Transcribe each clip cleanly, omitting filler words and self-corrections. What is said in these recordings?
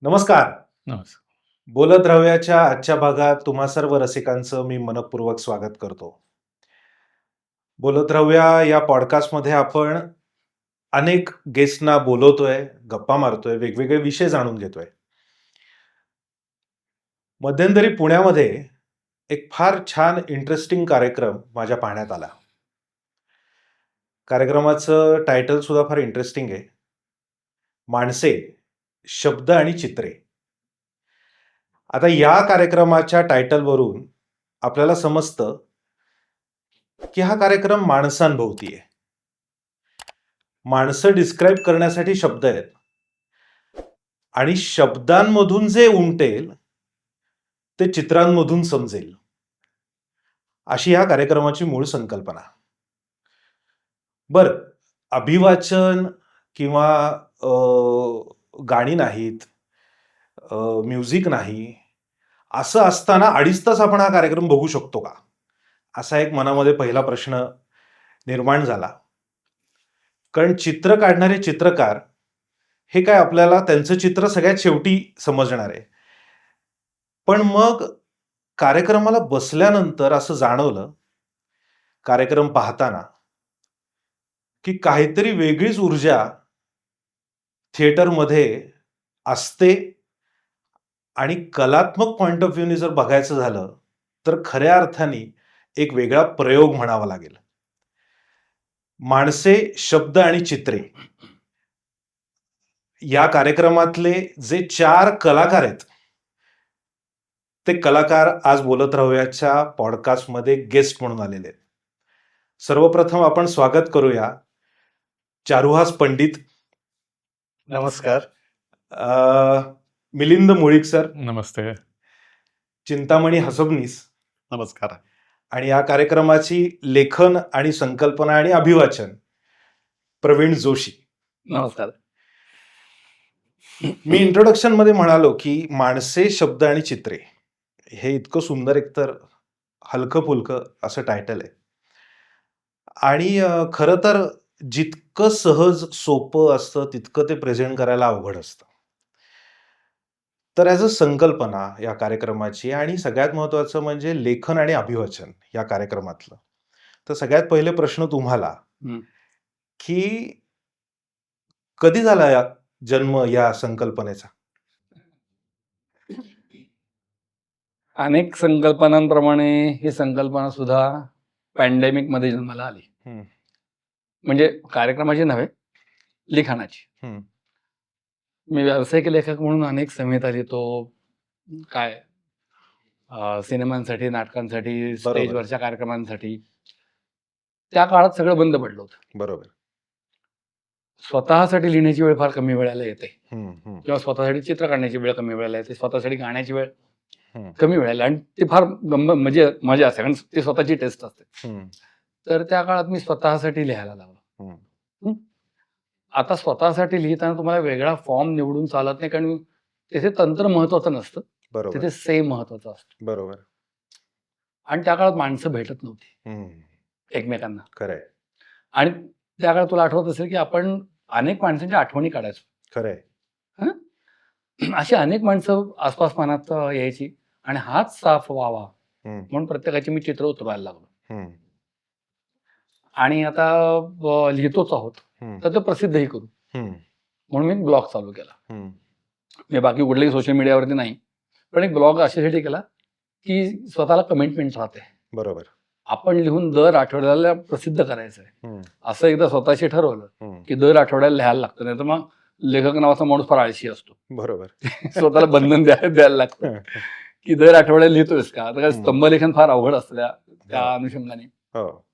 नमस्कार. नमस्कार. बोलत राहूयाच्या आजच्या भागात तुम्हा सर्व रसिकांचं मी मनःपूर्वक स्वागत करतो. बोलत राहूया या पॉडकास्टमध्ये आपण अनेक गेस्टना बोलवतोय, गप्पा मारतोय, वेगवेगळे विषय जाणून घेतोय. मध्यंतरी पुण्यामध्ये एक फार छान इंटरेस्टिंग कार्यक्रम माझ्या पाहण्यात आला. कार्यक्रमाचं टायटल सुद्धा फार इंटरेस्टिंग आहे. माणसे, शब्द आणि चित्रे. आता या कार्यक्रमाच्या टायटलवरून आपल्याला समजतं की हा कार्यक्रम माणसांभोवती आहे. माणसं डिस्क्राईब करण्यासाठी शब्द आहेत आणि शब्दांमधून जे उमटेल ते चित्रांमधून समजेल, अशी ह्या कार्यक्रमाची मूळ संकल्पना. बर, अभिवाचन किंवा गाणी नाहीत, म्युझिक नाही, असं असताना 2.5 तास आपण हा कार्यक्रम बघू शकतो का, असा एक मनामध्ये पहिला प्रश्न निर्माण झाला. कारण चित्र काढणारे चित्रकार हे काय आपल्याला त्यांचं चित्र सगळ्यात शेवटी समजणार आहे. पण मग कार्यक्रमाला बसल्यानंतर असं जाणवलं, कार्यक्रम पाहताना, की काहीतरी वेगळीच ऊर्जा थिएटरमध्ये असते आणि कलात्मक पॉइंट ऑफ व्ह्यूने जर बघायचं झालं तर खऱ्या अर्थाने एक वेगळा प्रयोग म्हणावा लागेल. माणसे, शब्द आणि चित्रे या कार्यक्रमातले जे 4 कलाकार आहेत, ते कलाकार आज बोलत राहूयाच्या पॉडकास्टमध्ये गेस्ट म्हणून आलेले आहेत. सर्वप्रथम आपण स्वागत करूया चारुहास पंडित, नमस्कार. मिलिंद मुळीक सर, नमस्ते. चिंतामणी हसबनीस नमस्कार. आणि या कार्यक्रमाची लेखन आणि संकल्पना आणि अभिवाचन प्रवीण जोशी. नमस्कार. मी इंट्रोडक्शन मध्ये म्हणालो की माणसे, शब्द आणि चित्रे हे इतकं सुंदर, एकतर हलकं फुलकं असं टायटल आहे. आणि खरं तर जितकं सहज सोपं असतं तितकं ते प्रेझेंट करायला अवघड असतं. तर ॲज अ संकल्पना या कार्यक्रमाची आणि सगळ्यात महत्त्वाचं म्हणजे लेखन आणि अभिवाचन या कार्यक्रमातलं. तर सगळ्यात पहिले प्रश्न तुम्हाला, की कधी झाला या जन्म या संकल्पनेचा? अनेक संकल्पनांप्रमाणे ही संकल्पना सुद्धा पॅन्डेमिक मध्ये जन्माला आली. म्हणजे कार्यक्रमाची नव्हे, लिखाणाची. मी व्यावसायिक लेखक म्हणून अनेक संहिता लिहितो. काय सिनेमांसाठी, नाटकांसाठी, स्टेजवरच्या कार्यक्रमांसाठी. त्या काळात सगळं बंद पडलं होतं. बरोबर. स्वतःसाठी लिहिण्याची वेळ फार कमी वेळेला येते, किंवा स्वतःसाठी चित्र काढण्याची वेळ कमी वेळेला येते, स्वतःसाठी गाण्याची वेळ कमी वेळेला, आणि ते फार म्हणजे मजा असते, कारण ती स्वतःची टेस्ट असते. तर त्या काळात मी स्वतःसाठी लिहायला लागलो. आता स्वतःसाठी लिहिताना तुम्हाला वेगळा फॉर्म निवडून चालत नाही, कारण तिथे तंत्र महत्वाचं नसतं, तिथे सेम महत्वाचं असतं. बरोबर. आणि त्या काळात माणसं भेटत नव्हती एकमेकांना. खरंय. आणि त्या काळात तुला आठवत असेल की आपण अनेक माणसांच्या आठवणी काढायचो. खरंय. अशी अनेक माणसं आसपास मनात यायची, आणि हाच साफ व्हावा म्हणून प्रत्येकाची मी चित्र उतरवायला लागलो. आणि आता लिहितोच आहोत, तर ते प्रसिद्धही करू म्हणून मी ब्लॉग चालू केला. मी बाकी कुठल्याही सोशल मीडियावरती नाही, पण एक ब्लॉग अशासाठी केला की स्वतःला कमिटमेंट राहते. बरोबर. आपण लिहून दर आठवड्याला प्रसिद्ध करायचंय, असं एकदा स्वतःशी ठरवलं की दर आठवड्याला लिहायला लागतं, नाही तर मग लेखक नावाचा माणूस फार आळशी असतो. बरोबर. स्वतःला बंधन द्यायला लागतं की दर आठवड्याला लिहितोयस का, आता काय स्तंभलेखन फार अवघड असतं त्या अनुषंगाने.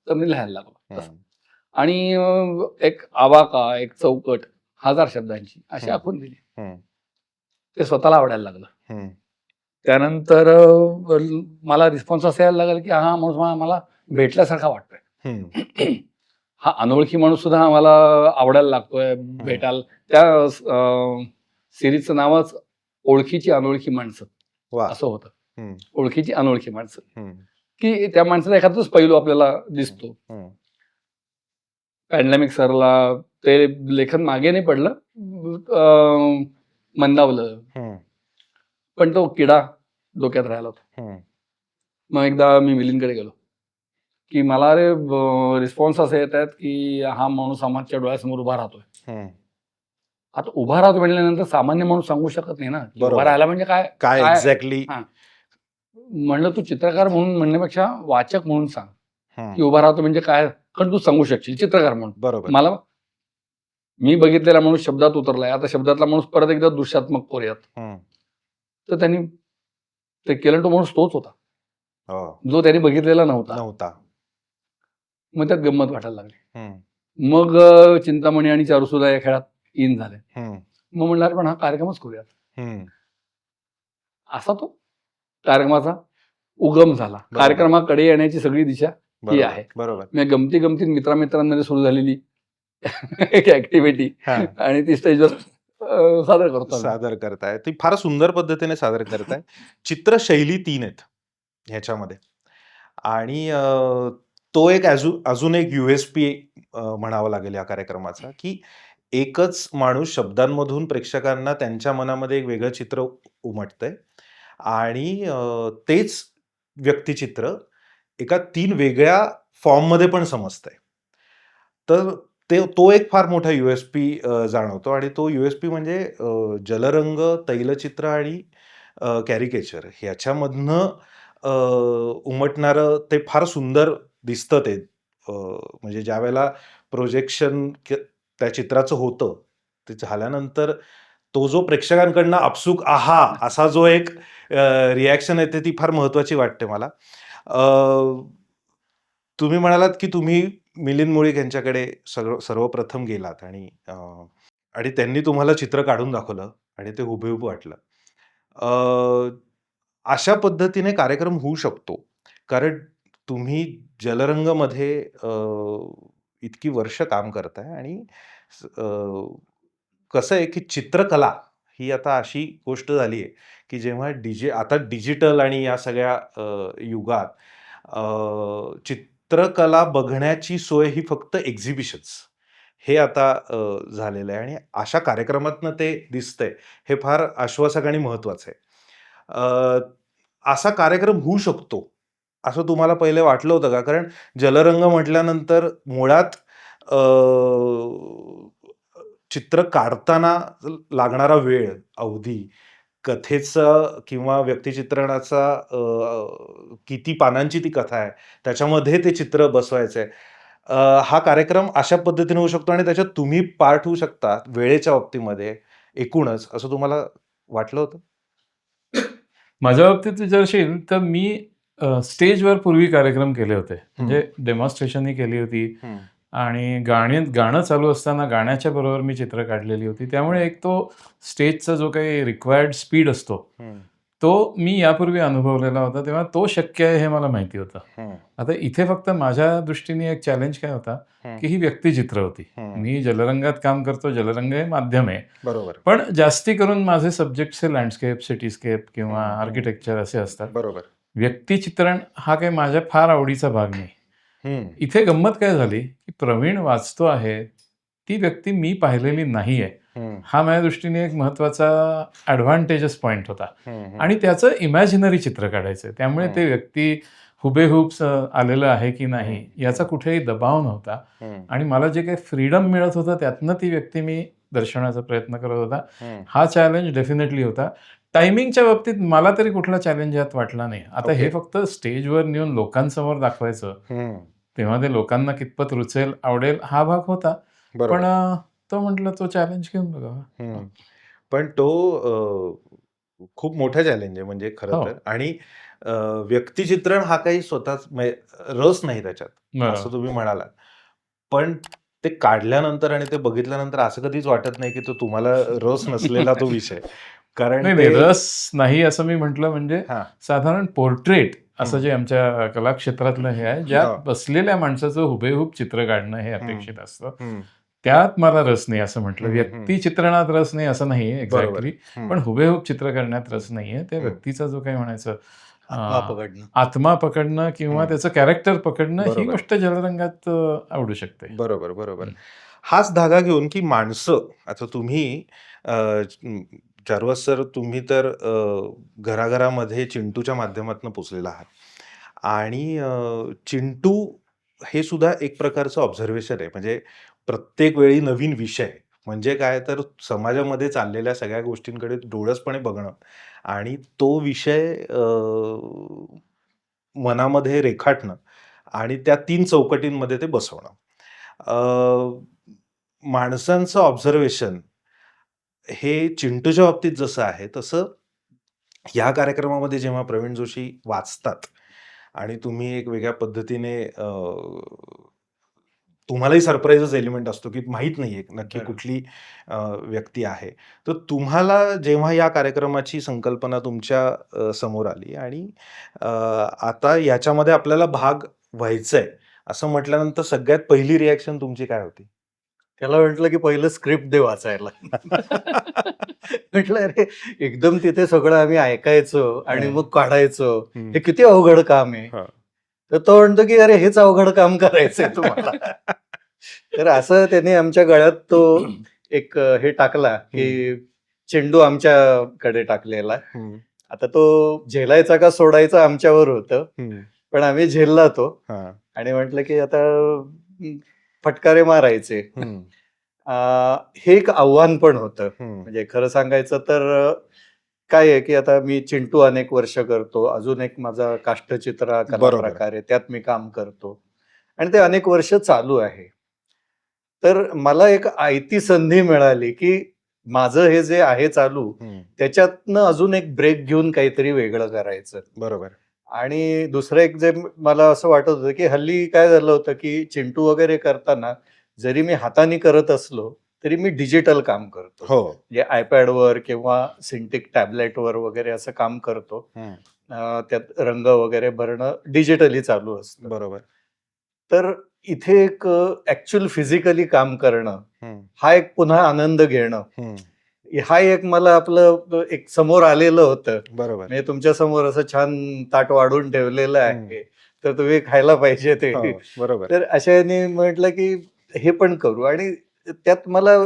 तर मी लिहायला लागलो. आणि एक आवाका, एक चौकट 1000 शब्दांची अशी आखून दिली. ते स्वतःला आवडायला लागलं. त्यानंतर मला रिस्पॉन्स असा यायला लागला की हा माणूस मला भेटल्यासारखा वाटतोय. हा अनोळखी माणूस सुद्धा आम्हाला आवडायला लागतोय, भेटायला. त्या सिरीजचं नावच ओळखीची अनोळखी माणसं असं होतं. ओळखीची अनोळखी माणसं, की त्या माणसाचा एखादाच पैलू आपल्याला दिसतो. पॅन्डेमिक सरला ते लेखन मागे नाही पडलं. मंदावलं, हम्म, पण तो किडा डोक्यात राहिला होता. हम्म, मग एकदा मी मिलिंदकडे गेलो की मला अरे रिस्पॉन्स असे येत आहेत की हा माणूस आमच्या डोळ्यासमोर उभा राहतोय. हम्म. आता उभा राहतो म्हटल्यानंतर सामान्य माणूस सांगू शकत नाही ना की उभा बरोबर. राहिला म्हणजे काय काय काय एक्झॅक्टली? हा. म्हणलं तू चित्रकार म्हणून म्हणण्यापेक्षा वाचक म्हणून सांग की उभा राहतो म्हणजे काय, कारण तू सांगू शकशील चित्रकार म्हणून. बरोबर. मला मी बघितलेला माणूस शब्दात उतरलाय, आता शब्दातला माणूस परत एकदा दृश्यात्मक करूयात. तर त्यांनी ते केलं, तो माणूस तोच होता जो त्यांनी बघितलेला नव्हता. मग त्यात गंमत वाटायला लागली. मग चिंतामणी आणि चारुसुधा या खेळात इन झाले. मग म्हणलं अरे पण हा कार्यक्रमच करूयात. असा तो कार्यक्रमाचा उगम झाला. कार्यक्रमाकडे येण्याची सगळी दिशा ही आहे. बरोबर. मी गमतीत मित्रांमध्ये सुरू झालेली एक ऍक्टिव्हिटी आणि ती स्टेजवर सादर करताय. ती फार सुंदर पद्धतीने सादर करताय. चित्रशैली 3 आहेत ह्याच्यामध्ये आणि तो एक अजून एक USP म्हणावा लागेल या कार्यक्रमाचा, की एकच माणूस शब्दांमधून प्रेक्षकांना त्यांच्या मनामध्ये एक वेगळं चित्र उमटतंय आणि तेच व्यक्तिचित्र एका 3 वेगळ्या फॉर्ममध्ये पण समजतंय. तर तो एक फार मोठा USP जाणवतो आणि तो USP म्हणजे जलरंग, तैलचित्र आणि कॅरिकेचर ह्याच्यामधनं उमटणारं ते फार सुंदर दिसतं ते. म्हणजे ज्यावेळेला प्रोजेक्शन त्या चित्राचं होतं, ते झाल्यानंतर तो जो प्रेक्षकांकडनं आपसूक आहा असा जो एक रिॲक्शन येते ती फार महत्वाची वाटते मला. तुम्ही म्हणालात की तुम्ही मिलिंद मुळीक यांच्याकडे सर्वप्रथम गेलात आणि त्यांनी तुम्हाला चित्र काढून दाखवलं आणि ते हुबेहूब वाटलं. अशा पद्धतीने कार्यक्रम होऊ शकतो कारण तुम्ही जलरंगमध्ये इतकी वर्ष काम करताय आणि कसं आहे की चित्रकला ही आता अशी गोष्ट झाली आहे की जेव्हा आता डिजिटल आणि या सगळ्या युगात चित्रकला बघण्याची सोय ही फक्त एक्झिबिशन्स हे आता झालेलं आहे आणि अशा कार्यक्रमातनं ते दिसतंय हे फार आश्वासक आणि महत्वाचं आहे. असा कार्यक्रम होऊ शकतो असं तुम्हाला पहिले वाटलं होतं का? कारण जलरंग म्हटल्यानंतर मुळात चित्र काढताना लागणारा वेळ, अवधी, कथेचं किंवा व्यक्तिचित्रणाचा किती पानांची ती कथा आहे, त्याच्यामध्ये ते चित्र बसवायचंय. हा कार्यक्रम अशा पद्धतीने होऊ शकतो आणि त्याच्यात तुम्ही पार्ट होऊ शकता वेळेच्या बाबतीमध्ये एकूणच, असं तुम्हाला वाटलं होतं? माझ्या बाबतीत विचारशील तर मी स्टेजवर पूर्वी कार्यक्रम केले होते, म्हणजे डेमॉन्स्ट्रेशनही केली होती आणि गाणं चालू असताना गाण्याच्या बरोबर मी चित्र काढलेली होती. त्यामुळे एक तो स्टेजचा जो काही रिक्वायर्ड स्पीड असतो तो मी यापूर्वी अनुभवलेला होता, तेव्हा तो शक्य आहे हे मला माहिती होतं. आता इथे फक्त माझ्या दृष्टीने एक चॅलेंज काय होता की ही व्यक्तिचित्र होती. मी जलरंगात काम करतो, जलरंग हे माध्यम आहे, बरोबर, पण जास्ती करून माझे सब्जेक्ट्स हे लँडस्केप, सिटीस्केप किंवा आर्किटेक्चर असे असतात. बरोबर. व्यक्तिचित्रण हा काही माझ्या फार आवडीचा भाग नाही. इथे गंमत काय झाली की प्रवीण वाचतो आहे ती व्यक्ती मी पाहिलेली नाहीये, हा माझ्या दृष्टीने एक महत्वाचा ॲडव्हान्टेजस पॉइंट होता आणि त्याचं इमॅजिनरी चित्र काढायचं. त्यामुळे ते व्यक्ती हुबेहूब आलेलं आहे की नाही याचा कुठेही दबाव नव्हता आणि मला जे काही फ्रीडम मिळत होतं त्यातनं ती व्यक्ती मी दर्शवण्याचा प्रयत्न करत होता. हा चॅलेंज डेफिनेटली होता. टायमिंगच्या बाबतीत मला तरी कुठला चॅलेंज यात वाटला नाही. आता हे फक्त स्टेजवर नेऊन लोकांसमोर दाखवायचं, तेव्हा ते लोकांना कितपत रुचेल, आवडेल हा भाग होता. पण तो म्हटलं तो चॅलेंज घेऊन बघावा. पण तो खूप मोठा चॅलेंज आहे म्हणजे खरं तर. आणि व्यक्तिचित्रण हा काही स्वतःच रस नाही त्याच्यात असं तुम्ही म्हणालात, पण ते काढल्यानंतर आणि ते बघितल्यानंतर असं कधीच वाटत नाही की तो तुम्हाला रस नसलेला तो विषय. कारण रस नाही असं मी म्हटलं, म्हणजे साधारण पोर्ट्रेट असं जे आमच्या कला क्षेत्रातलं हे आहे, ज्या बसलेल्या माणसाचं हुबेहूब चित्र काढणं हे अपेक्षित असतं, त्यात मला रस नाही असं म्हटलं. व्यक्तिचित्रणात रस नाही असं नाहीये एक्झॅक्टली, पण हुबेहूब चित्र करण्यात रस नाहीये. त्या व्यक्तीचा जो काही म्हणायचं आत्मा पकडणं किंवा त्याचं कॅरेक्टर पकडणं ही गोष्ट जलरंगात आवडू शकते. बरोबर. हाच धागा घेऊन की माणसं, आता तुम्ही चारुहास सर, तुम्ही तर घराघरामध्ये चिंटूच्या माध्यमातून पोचलेला आहात आणि चिंटू हे सुद्धा एक प्रकारचं ऑब्झर्वेशन आहे. म्हणजे प्रत्येक वेळी नवीन विषय म्हणजे काय, तर समाजामध्ये चाललेल्या सगळ्या गोष्टींकडे डोळसपणे बघणं आणि तो विषय मनामध्ये रेखाटणं आणि त्या 3 चौकटींमध्ये ते बसवणं. माणसांचं ऑब्झर्वेशन हे चिंटूच्या बाबतीत जसं आहे, तसं ह्या कार्यक्रमामध्ये जेव्हा प्रवीण जोशी वाचतात आणि तुम्ही एक वेगळ्या पद्धतीने तुम्हालाही सरप्राईजच एलिमेंट असतो, की माहीत नाहीये नक्की बरोबर. कुठली व्यक्ती आहे. तर तुम्हाला जेव्हा या कार्यक्रमाची संकल्पना तुमच्या समोर आली आणि आता याच्यामध्ये आपल्याला भाग व्हायचंय, असं म्हटल्यानंतर सगळ्यात पहिली रिएक्शन तुमची काय होती? त्याला म्हटलं की पहिलं स्क्रिप्ट दे वाचायला. म्हटलं अरे एकदम तिथे सगळं आम्ही ऐकायचो आणि मग काढायचो. हे किती अवघड काम आहे. हां. तर तो म्हणतो की अरे हेच अवघड काम करायचंय तुम्हाला. तर असं त्याने आमच्या गळ्यात तो एक हे टाकला की चेंडू आमच्याकडे टाकलेला. आता तो झेलायचा का सोडायचा आमच्यावर होतं, पण आम्ही झेलला तो हां. आणि म्हटलं की आता फटकारे मारायचे. हे एक आव्हान पण होतं. म्हणजे खरं सांगायचं तर काय आहे की आता मी चिंटू अनेक वर्ष करतो, अजून एक माझा काष्ठचित्र कला बरोबर. प्रकार आहे, त्यात मी काम करतो आणि ते अनेक वर्ष चालू आहे. तर मला एक आयती संधी मिळाली की माझं हे जे आहे चालू त्याच्यातनं अजून एक ब्रेक घेऊन काहीतरी वेगळं करायचं. बरोबर. आणि दुसरं एक जे मला असं वाटत होतं की हल्ली काय झालं होतं की चिंटू वगैरे करताना जरी मी हाताने करत असलो तरी मी डिजिटल काम करतो. हो. म्हणजे आयपॅडवर किंवा सिंटिक टॅबलेटवर वगैरे असं काम करतो. त्यात रंग वगैरे भरणं डिजिटली चालू असतं. बरोबर. तर इथे एक ऍक्च्युअल फिजिकली काम करणं हा एक पुन्हा आनंद घेणं हा एक मला आपलं एक समोर आलेलं होतं. बरोबर. म्हणजे तुमच्या समोर असं छान ताट वाढून ठेवलेलं आहे, तर तुम्ही खायला पाहिजे ते. हो, बरोबर. तर अशाने म्हटलं की हे पण करू आणि त्यात मला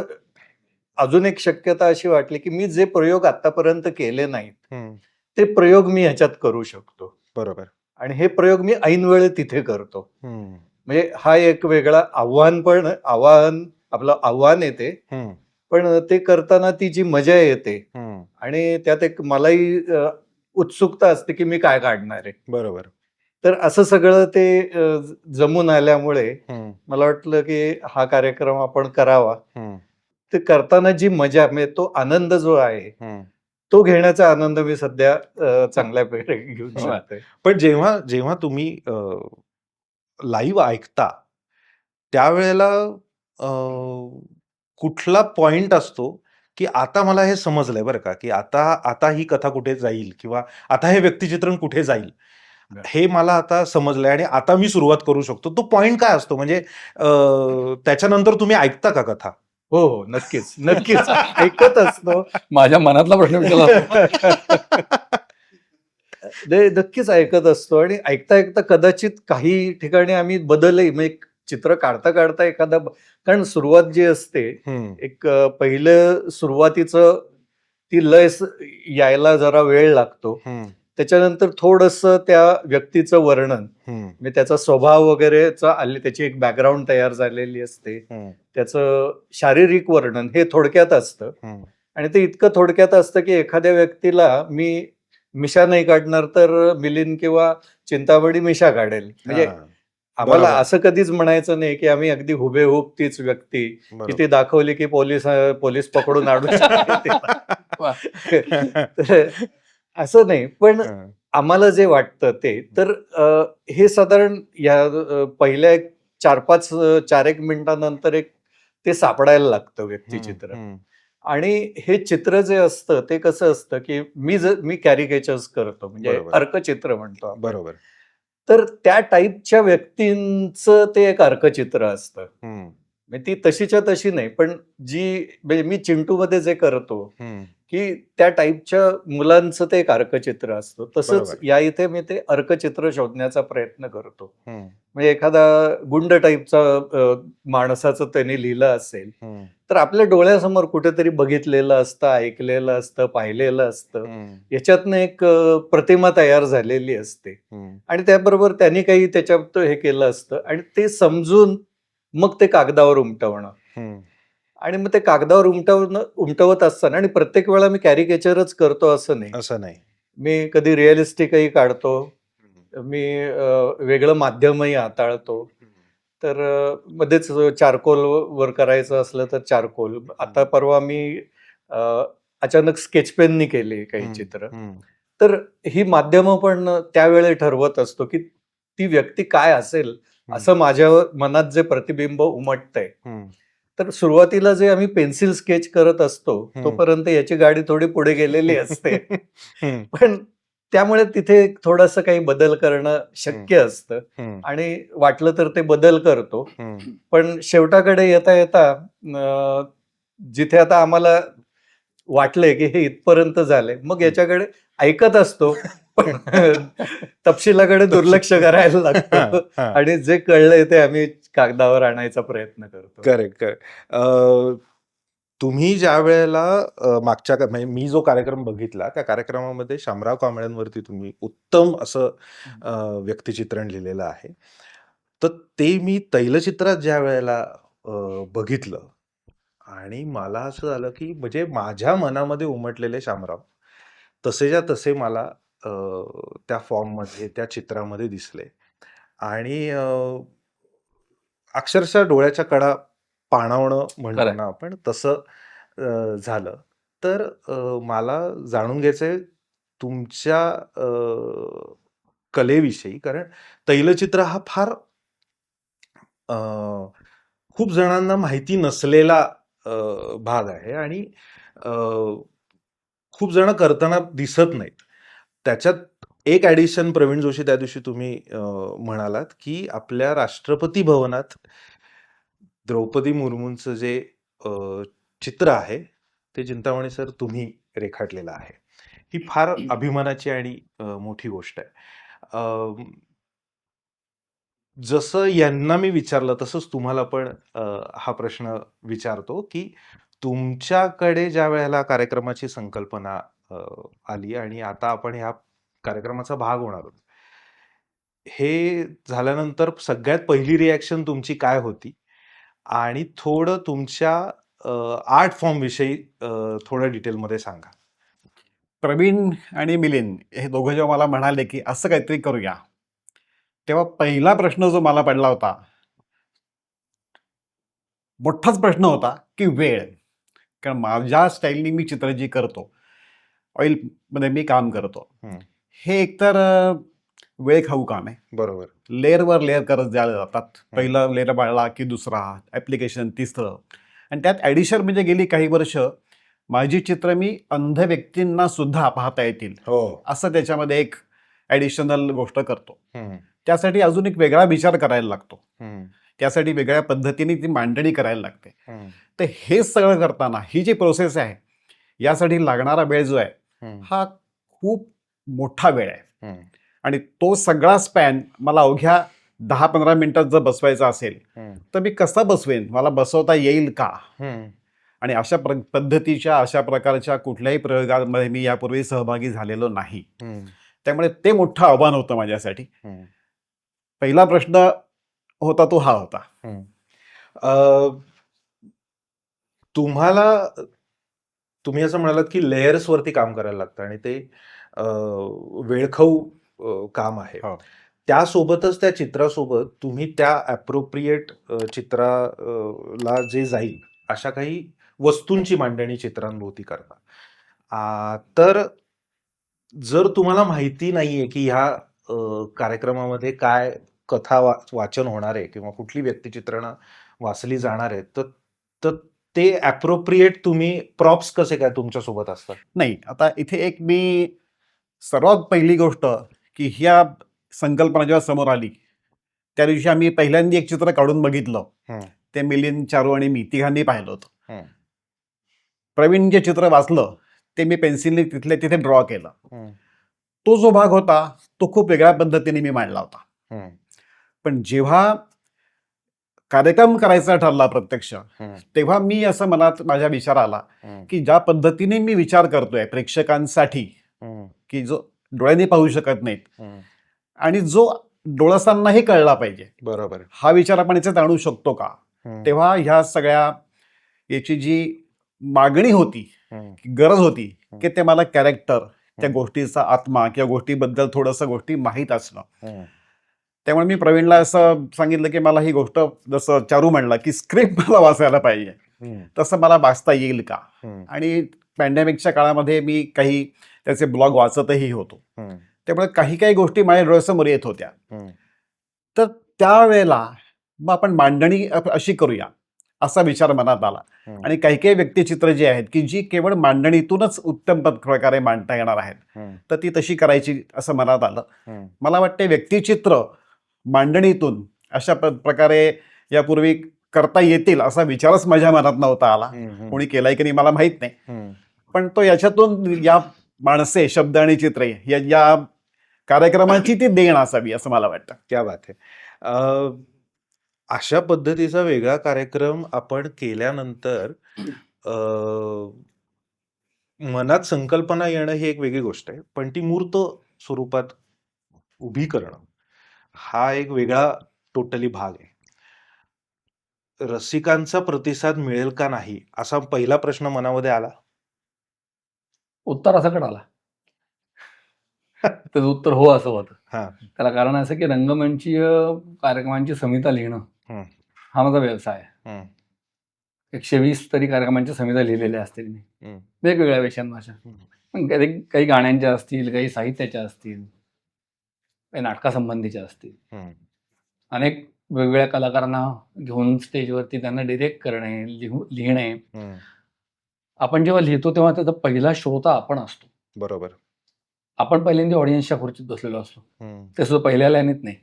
अजून एक शक्यता अशी वाटली की मी जे प्रयोग आतापर्यंत केले नाहीत ते प्रयोग मी ह्याच्यात करू शकतो. बरोबर. आणि हे प्रयोग मी ऐन वेळे तिथे करतो. म्हणजे हा एक वेगळा आव्हान येते, पण ते करताना ती जी मजा येते आणि त्यात एक मलाही उत्सुकता असते की मी काय काढणार आहे. बरोबर. तर असं सगळं ते जमून आल्यामुळे मला वाटलं की हा कार्यक्रम आपण करावा. ते करताना जी मजा म्हणजे तो आनंद जो आहे तो घेण्याचा आनंद मी सध्या चांगल्या प्रकारे घेऊ शकतोय. पण जेव्हा जेव्हा तुम्ही लाईव्ह ऐकता त्यावेळेला कुठला पॉइंट असतो की आता मला हे समजलंय बरं का, की आता ही कथा कुठे जाईल किंवा आता हे व्यक्तिचित्रण कुठे जाईल हे मला आता समजलंय आणि आता मी सुरुवात करू शकतो. तो पॉइंट काय असतो? म्हणजे त्याच्यानंतर तुम्ही ऐकता का कथा? हो हो, नक्कीच नक्कीच ऐकत असतो. माझ्या मनातला प्रश्न विचारला. नक्कीच ऐकत असतो आणि ऐकता ऐकता कदाचित काही ठिकाणी आम्ही बदलही म्हणजे चित्र काढता काढता एखादा कारण सुरुवात जी असते एक पहिलं सुरुवातीचं ती लय यायला जरा वेळ लागतो. त्याच्यानंतर थोडंसं त्या व्यक्तीचं वर्णन म्हणजे त्याचा स्वभाव वगैरे त्याची एक बॅकग्राऊंड तयार झालेली असते. त्याचं शारीरिक वर्णन हे थोडक्यात असतं आणि ते इतकं थोडक्यात असतं की एखाद्या व्यक्तीला मी मिशा नाही काढणार तर मिलिंद किंवा चिंतामणी मिशा काढेल. म्हणजे आम्हाला बरोबर. असं कधीच म्हणायचं नाही की आम्ही अगदी हुबेहूब तीच व्यक्ती की ती दाखवली की पोलीस पकडून आणू शकते. तर असं नाही, पण आम्हाला जे वाटतं ते तर हे साधारण या पहिल्या 4-1 मिनिटानंतर एक ते सापडायला लागतं व्यक्तिचित्र. आणि हे चित्र जे असतं ते कसं असतं की मी कॅरिकेचर्स करतो म्हणजे बरोबर. अर्कचित्र म्हणतो आपण. बरोबर. तर त्या टाईपच्या व्यक्तींचं ते एक अर्कचित्र असतं. म्हणजे ती तशीच्या तशी नाही, पण जी म्हणजे मी चिंटूमध्ये जे करतो की त्या टाईपच्या मुलांचं ते एक अर्कचित्र असतं. तसंच बरोबर. या इथे मी ते अर्कचित्र शोधण्याचा प्रयत्न करतो. हम्म, म्हणजे एखादा गुंड टाईपचा माणसाचं त्यांनी लिहिलं असेल हम्म, तर आपल्या डोळ्यासमोर कुठेतरी बघितलेलं असतं, ऐकलेलं असतं, पाहिलेलं असतं. हम्म, याच्यातनं एक प्रतिमा तयार झालेली असते हम्म, आणि त्याबरोबर त्यांनी काही त्याच्यात हे केलं असतं आणि ते समजून मग ते कागदावर उमटवणं हम्म, आणि मग ते कागदावर उमटवत असताना आणि प्रत्येक वेळा मी कॅरिकेचरच करतो असं नाही. असं नाही. मी कधी रिअलिस्टिकही काढतो, मी वेगळं माध्यमही हाताळतो. तर मध्येच चारकोल वर करायचं असलं तर चारकोल. आता परवा मी अ, अचानक स्केच पेननी केले काही हम्म, चित्र. हम्म, तर ही माध्यमं पण त्यावेळी ठरवत असतो, की ती व्यक्ती काय असेल असं माझ्या मनात जे प्रतिबिंब उमटतंय. हम्म, तर सुरुवातीला जे आम्ही पेन्सिल स्केच करत असतो, तोपर्यंत याची गाडी थोडी पुढे गेलेली असते. हम्म, पण त्यामुळे तिथे थोडंसं काही बदल करणं शक्य असतं हम्म, आणि वाटलं तर ते बदल करतो. हम्म. पण शेवटाकडे येता येता जिथे आता आम्हाला वाटलंय की हे इथपर्यंत झालंय, मग याच्याकडे ऐकत असतो, पण तपशिलाकडे दुर्लक्ष करायला लागतं हा. आणि जे कळलंय ते आम्ही कागदावर आणायचा प्रयत्न करतो. Correct correct. तुम्ही ज्या वेळेला मागच्या म्हणजे मी जो कार्यक्रम बघितला त्या कार्यक्रमामध्ये शामराव कांबळेंवरती तुम्ही उत्तम असं व्यक्तिचित्रण लिहिलेलं आहे. तर ते मी तैलचित्रात ज्या वेळेला बघितलं आणि मला असं झालं की म्हणजे माझ्या मनामध्ये उमटलेले शामराव तसेच्या तसे मला त्या फॉर्ममध्ये त्या चित्रामध्ये दिसले आणि अक्षरशः डोळ्याच्या कडा पाणावणं म्हणतो खरंय. ना आपण तसं झालं. तर मला जाणून घ्यायचंय तुमच्या कलेविषयी, कारण तैलचित्र हा फार खूप जणांना माहिती नसलेला भाग आहे आणि खूप जण करताना दिसत नाहीत. त्याच्यात एक ॲडिशन प्रवीण जोशी त्या दिवशी तुम्ही म्हणालात की आपल्या राष्ट्रपती भवनात द्रौपदी मुर्मूंचं जे चित्र आहे ते चिंतामणी सर तुम्ही रेखाटलेलं आहे. ही फार अभिमानाची आणि मोठी गोष्ट आहे. जसं यांना मी विचारलं तसंच तुम्हाला पण हा प्रश्न विचारतो की तुमच्याकडे ज्या वेळेला कार्यक्रमाची संकल्पना आली आणि आता आपण ह्या कार्यक्रमाचा भाग होणार आहोत, हे झाल्यानंतर सगळ्यात पहिली रिॲक्शन तुमची काय होती आणि थोडं तुमच्या आर्ट फॉर्म विषयी थोडं डिटेलमध्ये सांगा. प्रवीण आणि मिलिंद हे दोघं जेव्हा मला म्हणाले की असं काहीतरी करूया, तेव्हा पहिला प्रश्न जो मला पडला होता, मोठाच प्रश्न होता की वेळ. कारण माझ्या स्टाईलनी मी चित्र जी करतो, ऑइल मध्ये मी काम करतो, हे एकतर वेळ खाऊ काम आहे. बरोबर. लेअरवर लेअर करत जायला जातात. पहिला लेअर बाळला की दुसरा ऍप्लिकेशन तिसरं, आणि त्यात ॲडिशन म्हणजे गेली काही वर्ष माझी चित्र मी अंध व्यक्तींना सुद्धा पाहता येतील हो. असं त्याच्यामध्ये एक ॲडिशनल गोष्ट करतो. त्यासाठी अजून एक वेगळा विचार करायला लागतो, त्यासाठी वेगळ्या पद्धतीने ती मांडणी करायला लागते. तर हे सगळं करताना ही जी प्रोसेस आहे, यासाठी लागणारा वेळ जो आहे हा खूप मोठा वेळ आहे आणि तो सगळा स्पॅन मला अवघ्या 10-15 मिनिटात जर बसवायचा असेल तर मी कसा बसवेन, मला बसवता येईल का? आणि अशा पद्धतीच्या अशा प्रकारच्या कुठल्याही प्रयोगामध्ये मी यापूर्वी सहभागी झालेलो नाही. त्यामुळे ते मोठं आव्हान होतं माझ्यासाठी. पहिला प्रश्न होता तो हा होता. तुम्ही असं म्हणालात की लेयर्स वरती काम करायला लागतं आणि ते वेळखाऊ काम आहे. त्यासोबतच त्या चित्रासोबत तुम्ही त्या ॲप्रोप्रिएट चित्राला जे जाईल अशा काही वस्तूंची मांडणी चित्रांभोवती करता. तर जर तुम्हाला माहिती नाहीये की ह्या कार्यक्रमामध्ये काय कथा वाचन होणार आहे किंवा कुठली व्यक्तिचित्रणं वाचली जाणार आहेत, तर ते ॲप्रोप्रिएट तुम्ही प्रॉप्स कसे काय तुमच्यासोबत असतात? नाही, आता इथे एक मी सर्वात पहिली गोष्ट की ह्या संकल्पना जेव्हा समोर आली त्या दिवशी आम्ही पहिल्यांदा एक चित्र काढून बघितलं. ते मिलिंद, चारू आणि मी तिघांनी पाहिलं होतं. प्रवीण जे चित्र वाचलं ते मी पेन्सिलने तिथल्या तिथे ड्रॉ केलं. तो जो भाग होता तो खूप वेगळ्या पद्धतीने मी मांडला होता. पण जेव्हा कार्यक्रम करायचा ठरला प्रत्यक्ष, तेव्हा मी असं मनात माझ्या विचार आला की ज्या पद्धतीने मी विचार करतोय प्रेक्षकांसाठी, की जो डोळ्यांनी पाहू शकत नाहीत आणि जो डोळसांनाही कळला पाहिजे, बरोबर. हा विचार आपण याच्यात आणू शकतो का? तेव्हा ह्या सगळ्या याची जी मागणी होती, गरज होती, की ते मला कॅरेक्टर, त्या गोष्टीचा आत्मा किंवा गोष्टीबद्दल थोडंसं गोष्टी माहीत असणं. त्यामुळे मी प्रवीणला असं सांगितलं की मला ही गोष्ट, जसं चारू म्हणला की स्क्रिप्ट मला वाचायला पाहिजे, तसं मला वाचता येईल का? आणि पॅन्डेमिकच्या काळामध्ये मी काही त्याचे ब्लॉग वाचतही होतो, त्यामुळे काही काही गोष्टी माझ्या डोळ्यासमोर येत होत्या. तर त्यावेळेला मग आपण मांडणी अशी करूया असा विचार मनात आला. आणि काही काही व्यक्तिचित्र जी आहेत की जी केवळ मांडणीतूनच उत्तम प्रकारे मांडता येणार आहेत, तर ती तशी करायची असं मनात आलं. मला वाटते व्यक्तिचित्र मांडणीतून अशा प्रकारे यापूर्वी करता येतील असा विचारच माझ्या मनात नव्हता आला. कोणी केलाय की नाही मला माहित नाही, पण तो याच्यातून या माणसे, शब्द आणि चित्रे या कार्यक्रमाची ती देण असावी असं मला वाटतं. क्या बात आहे. अशा पद्धतीचा वेगळा कार्यक्रम आपण केल्यानंतर मनात संकल्पना येणं ही एक वेगळी गोष्ट आहे, पण ती मूर्त स्वरूपात उभी करणं हा एक वेगळा टोटली भाग आहे. रसिकांचा प्रतिसाद मिळेल का नाही असा पहिला प्रश्न मनामध्ये आला. उत्तर असं कळाला. त्याचं उत्तर हो असं होतं. हा. त्याला कारण असं की रंगमंचीय कार्यक्रमांची संहिता लिहिणं हा माझा व्यवसाय आहे. 120 तरी कार्यक्रमांच्या संहिता लिहिलेल्या असतील मी, वेगवेगळ्या विषयांच्या. काही गाण्यांच्या असतील, काही साहित्याच्या असतील, काही नाटकासंबंधीच्या असतील. अनेक वेगवेगळ्या कलाकारांना घेऊन स्टेजवरती त्यांना डिरेक्ट करणे, लिहिणे. आपण जेव्हा लिहितो तेव्हा त्याचा पहिला श्रोता आपण असतो. बरोबर. आपण पहिल्यांदा ऑडियन्सच्या खुर्चीत बसलेलो असतो, ते सुद्धा पहिल्या लाईनीत नाही,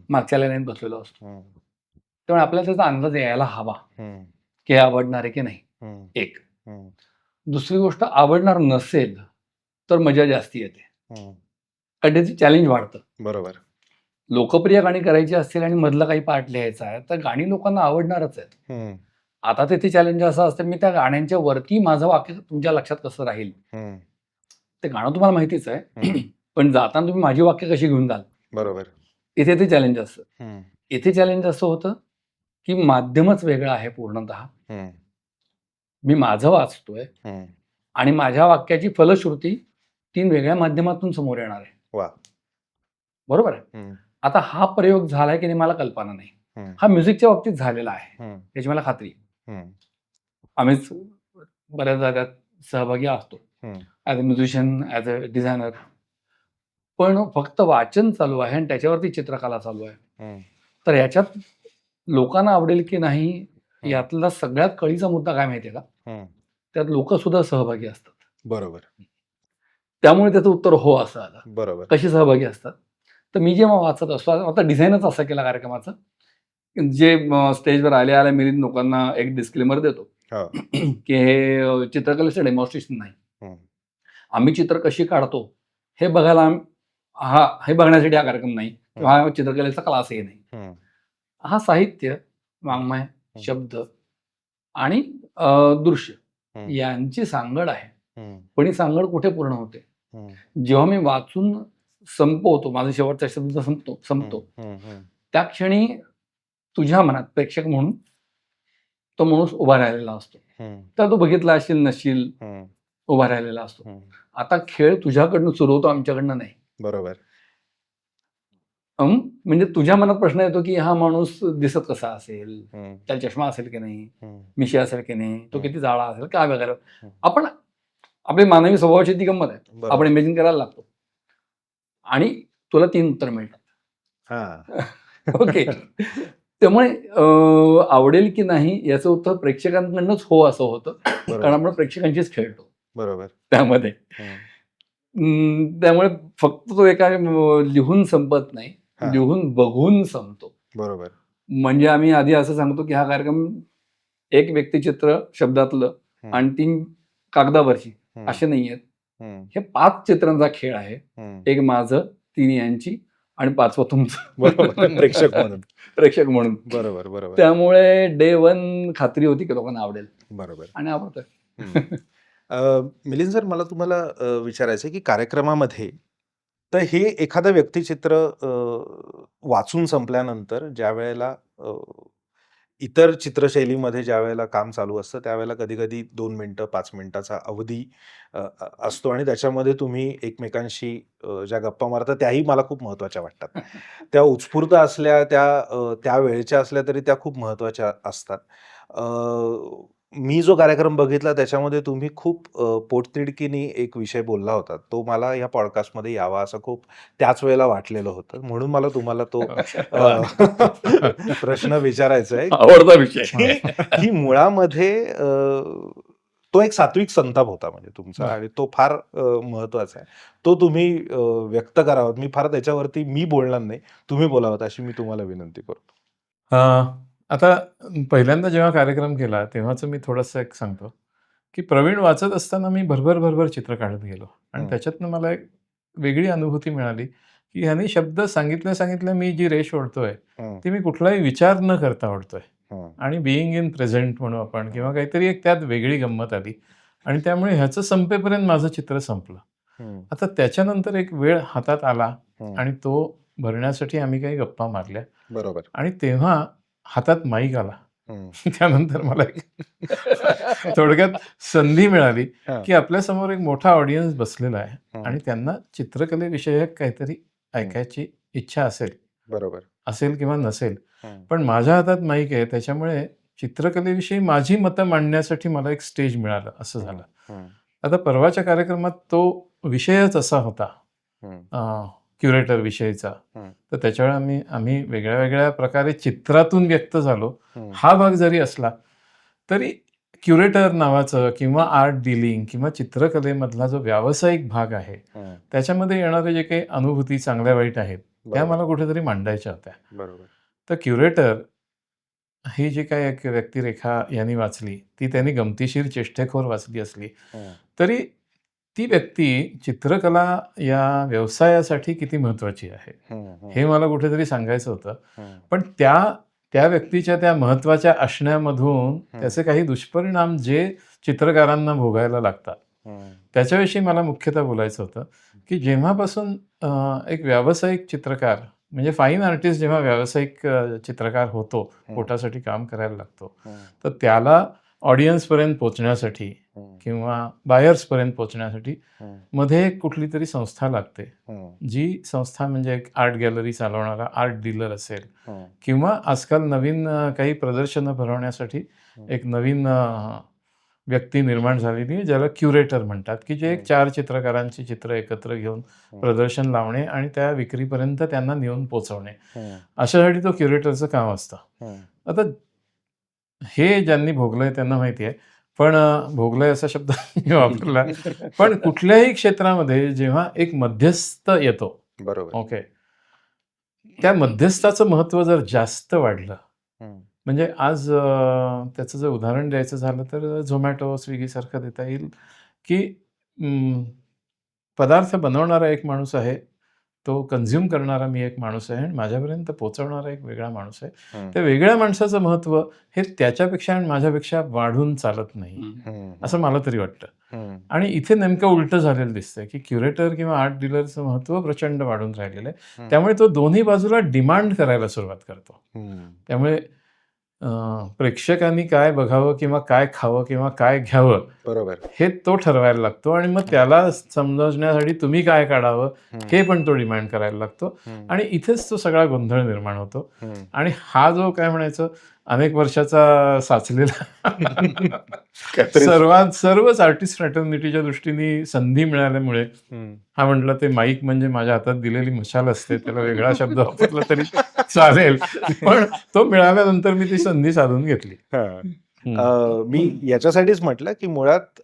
मागच्या लाईनीत बसलेलो असतो. त्यामुळे आपल्याला त्याचा अंदाज यायला हवा की हे आवडणार आहे की नाही. एक. दुसरी गोष्ट, आवडणार नसेल तर मजा जास्ती येते, कारण त्याचं चॅलेंज वाढतं. बरोबर. लोकप्रिय गाणी करायची असतील आणि मधलं काही पार्ट लिहायचा आहे तर गाणी लोकांना आवडणारच आहेत. आता तिथे चॅलेंज असं असतं, मी त्या गाण्यांच्या वरती माझं वाक्य तुमच्या लक्षात कसं राहील. ते गाणं तुम्हाला माहितीच आहे, पण जाताना तुम्ही माझी वाक्य कशी घेऊन जाल. बरोबर. इथे ते चॅलेंज असतं. इथे चॅलेंज असं होतं की माध्यमच वेगळं आहे पूर्णतः. मी माझं वाचतोय आणि माझ्या वाक्याची फलश्रुती 3 वेगळ्या माध्यमातून समोर येणार आहे. वा. बरोबर आहे. आता हा प्रयोग झालाय की नाही मला कल्पना नाही. हा म्युझिकच्या बाबतीत झालेला आहे याची मला खात्री आहे. आम्हीच बऱ्याचदा त्यात सहभागी असतो, as a musician, as a designer. पण फक्त वाचन चालू आहे आणि त्याच्यावरती चित्रकला चालू आहे. तर ह्याच्यात लोकांना आवडेल की नाही यातला सगळ्यात कळीचा मुद्दा काय माहितीये का, त्यात लोक सुद्धा सहभागी असतात. बरोबर. त्यामुळे त्याचं उत्तर हो असं आलं. बरोबर. कशी सहभागी असतात, तर मी जेव्हा वाचत असतो, आता डिझाईनच असं केला कार्यक्रमाचं, जे स्टेजवर आल्या मिलिंद लोकांना एक डिस्क्लेमर देतो की हे चित्रकलेचं डेमॉन्स्ट्रेशन नाही, आम्ही चित्र कशी काढतो हे बघायला, हे बघण्यासाठी हा कार्यक्रम नाही, हा चित्रकलेचा क्लासही नाही. हा साहित्य, वाङ्मय, शब्द आणि दृश्य यांची सांगड आहे. पण ही सांगड कुठे पूर्ण होते, जेव्हा मी वाचून संपवतो, माझा शेवटचा शब्द संपतो त्या क्षणी तुझ्या मनात प्रेक्षक म्हणून तो माणूस उभा राहिलेला असतो. तर तो बघितला असेल नशील, उभा राहिलेला असतो. आता खेळ तुझ्याकडनं सुरू होतो, आमच्याकडनं नाही. बरोबर. म्हणजे तुझ्या मनात प्रश्न येतो की हा माणूस दिसत कसा असेल, त्याला चष्मा असेल की नाही, मिशी असेल की नाही, तो किती जाडा असेल, काय वगैरे. आपण आपली मानवी स्वभावाची ती गंमत आहे, आपण इमॅजिन करायला लागतो आणि तुला 3 उत्तर मिळतात. ओके. त्यामुळे आवडेल की नाही याचं उत्तर प्रेक्षकांकडनंच हो असं होतं, कारण आपण प्रेक्षकांशीच खेळतो. बरोबर. त्यामध्ये त्यामुळे फक्त तो एका लिहून संपत नाही, लिहून बघून संपतो. बरोबर. म्हणजे आम्ही आधी असं सांगतो की हा कार्यक्रम एक व्यक्तिचित्र शब्दातलं आणि 3 कागदावरची असे नाही आहेत. हे 5 चित्रांचा खेळ आहे. एक माझं, 3 यांची आणि 5वं तुमचं. बरोबर. प्रेक्षक म्हणून. प्रेक्षक म्हणून. बरोबर बरोबर त्यामुळे डे 1 खात्री होती की लोकांना आवडेल बरोबर. आणि आवडतं. मिलिंद सर, मला तुम्हाला विचारायचं आहे की कार्यक्रमामध्ये तर हे एखादं व्यक्तिचित्र वाचून संपल्यानंतर ज्या वेळेला इतर चित्रशैलीमध्ये ज्या वेळेला काम चालू असतं त्यावेळेला कधी कधी 2 मिनिटं 5 मिनिटाचा अवधी असतो आणि त्याच्यामध्ये तुम्ही एकमेकांशी ज्या गप्पा मारता त्याही मला खूप महत्त्वाच्या वाटतात. त्या उत्स्फूर्त असल्या त्या वेळेच्या असल्या तरी त्या खूप महत्त्वाच्या असतात. मी जो कार्यक्रम बघितला त्याच्यामध्ये तुम्ही खूप पोटतिडकीने एक विषय बोलला होता. तो मला या पॉडकास्टमध्ये यावा असं खूप त्याच वेळेला वाटलेलं होतं. म्हणून मला तुम्हाला तो प्रश्न विचारायचा आहे आवडता विषय. की मुळामध्ये तो एक सात्विक संताप होता म्हणजे तुमचा आणि तो फार महत्वाचा आहे. तो तुम्ही व्यक्त करावा. मी फार त्याच्यावरती मी बोलणार नाही, तुम्ही बोलावं अशी मी तुम्हाला विनंती करतो. आता पहिल्यांदा जेव्हा कार्यक्रम केला तेव्हाच मी थोडंसं एक सांगतो की प्रवीण वाचत असताना मी भरभर चित्र काढत गेलो आणि त्याच्यातनं मला एक वेगळी अनुभूती मिळाली की ह्याने शब्द सांगितल्या मी जी रेष ओढतोय ती मी कुठलाही विचार न करता ओढतोय आणि बिईंग इन प्रेझेंट म्हणू आपण किंवा काहीतरी एक त्यात वेगळी गंमत आली आणि त्यामुळे ह्याचं संपेपर्यंत माझं चित्र संपलं. आता त्याच्यानंतर एक वेळ हातात आला आणि तो भरण्यासाठी आम्ही काही गप्पा मारल्या. बरोबर. आणि तेव्हा हातात माईक आला. त्यानंतर मला थोडक्यात संधी मिळाली की आपल्यासमोर एक मोठा ऑडियन्स बसलेला आहे आणि त्यांना चित्रकलेविषयक काहीतरी ऐकायची इच्छा असेल. बरोबर. असेल किंवा नसेल, पण माझ्या हातात माईक आहे त्याच्यामुळे चित्रकलेविषयी माझी मतं मांडण्यासाठी मला एक स्टेज मिळालं असं झालं. आता परवाच्या कार्यक्रमात तो विषयच असा होता क्युरेटर विषयीचा. तर त्याच्यावेळी आम्ही वेगळ्या प्रकारे चित्रातून व्यक्त झालो. हा भाग जरी असला तरी क्युरेटर नावाचं किंवा आर्ट डीलिंग किंवा चित्रकलेमधला जो व्यावसायिक भाग आहे त्याच्यामध्ये येणारे जे काही अनुभूती चांगल्या वाईट आहेत त्या मला कुठेतरी मांडायच्या होत्या. बरोबर. तर क्युरेटर ही जी काही एक व्यक्तिरेखा यांनी वाचली ती त्यांनी गमतीशीर चेष्टेखोर वाचली असली तरी ती व्यक्ती चित्रकला या व्यवसायासाठी किती महत्वाची आहे हे मला कुठेतरी सांगायचं होतं. पण त्या व्यक्तीच्या त्या महत्वाच्या असण्यामधून त्याचे काही दुष्परिणाम जे चित्रकारांना भोगायला लागतात त्याच्याविषयी मला मुख्यतः बोलायचं होतं की जेव्हापासून एक व्यावसायिक चित्रकार म्हणजे फाईन आर्टिस्ट जेव्हा व्यावसायिक चित्रकार होतो, पोटासाठी काम करायला लागतो, तर त्याला ऑडियन्सपर्यंत पोचण्यासाठी किंवा बायर्सपर्यंत पोचण्यासाठी मध्ये कुठली तरी संस्था लागते. जी संस्था म्हणजे एक आर्ट गॅलरी चालवणारा आर्ट डीलर असेल किंवा आजकाल नवीन काही प्रदर्शनं भरवण्यासाठी एक नवीन व्यक्ती निर्माण झालेली आहे ज्याला क्युरेटर म्हणतात की जे एक 4 चित्रकारांची चित्र एकत्र घेऊन प्रदर्शन लावणे आणि त्या विक्रीपर्यंत त्यांना नेऊन पोचवणे अशासाठी तो क्युरेटरचं काम असतं. आता हे ज्यांनी भोगलंय त्यांना माहिती आहे, पण भोगलंय असा शब्द मी वापरला. पण कुठल्याही क्षेत्रामध्ये जेव्हा एक मध्यस्थ येतो, बरोबर. ओके, त्या मध्यस्थाचं महत्व जर जास्त वाढलं म्हणजे आज त्याचं जर उदाहरण द्यायचं झालं तर झोमॅटो स्विगीसारखं देता येईल की पदार्थ बनवणारा एक माणूस आहे, तो कन्झ्युम करणारा मी एक माणूस आहे आणि माझ्यापर्यंत पोचवणारा एक वेगळा माणूस आहे. त्या वेगळ्या माणसाचं महत्व हे त्याच्यापेक्षा आणि माझ्यापेक्षा वाढून चालत नाही असं मला तरी वाटतं. आणि इथे नेमकं उलटं झालेलं दिसतंय की क्युरेटर किंवा आर्ट डीलरचं महत्व प्रचंड वाढून राहिलेलं आहे. त्यामुळे तो दोन्ही बाजूला डिमांड करायला सुरुवात करतो. त्यामुळे प्रेक्षकांनी काय बघावं किंवा काय खावं किंवा काय घ्यावं बरोबर हे तो ठरवायला लागतो आणि मग त्याला समजण्यासाठी तुम्ही काय काढावं हे पण तो डिमांड करायला लागतो आणि इथेच तो सगळा गोंधळ निर्माण होतो. आणि हा जो काय म्हणायचं अनेक वर्षाचा साचलेला सर्वच आर्टिस्ट फ्रॅटर्निटीच्या दृष्टीने संधी मिळाल्यामुळे हा म्हटलं ते माईक म्हणजे माझ्या हातात दिलेली मशाल असते, त्याला वेगळा शब्द वापरला तरी चालेल, पण तो मिळाल्यानंतर मी ती संधी साधून घेतली. मी याच्यासाठीच म्हटलं की मुळात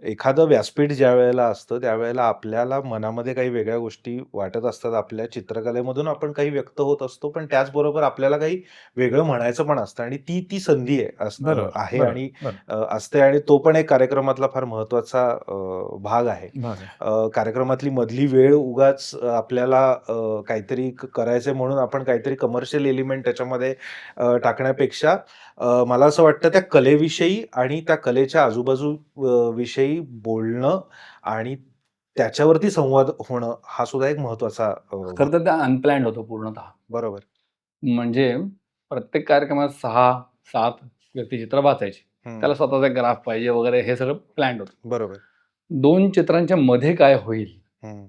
एखादं व्यासपीठ ज्या वेळेला असतं त्यावेळेला आपल्याला मनामध्ये काही वेगळ्या गोष्टी वाटत असतात. आपल्या चित्रकलेमधून आपण काही व्यक्त होत असतो, पण त्याचबरोबर आपल्याला काही वेगळं म्हणायचं पण असतं आणि ती संधी बरोबर, आहे बरोबर, आणि बरोबर. असते आणि तो पण एक कार्यक्रमातला फार महत्वाचा भाग आहे. भाग आहे. कार्यक्रमातली मधली वेळ उगाच आपल्याला काहीतरी करायचंय म्हणून आपण काहीतरी कमर्शियल एलिमेंट त्याच्यामध्ये टाकण्यापेक्षा मला असं वाटतं त्या कलेविषयी आणि त्या कलेच्या आजूबाजू विषयी बोलणं आणि त्याच्यावरती संवाद होणं हा सुद्धा एक महत्वाचा खरं तर त्या अनप्लॅन्ड होतो पूर्णतः. बरोबर. म्हणजे प्रत्येक कार्यक्रमात 6-7 व्यक्तिचित्र वाचायची. त्याला स्वतःचा एक ग्राफ पाहिजे वगैरे हे सगळं प्लॅन्ड होतं. बरोबर. 2 चित्रांच्या मध्ये काय होईल हम्म.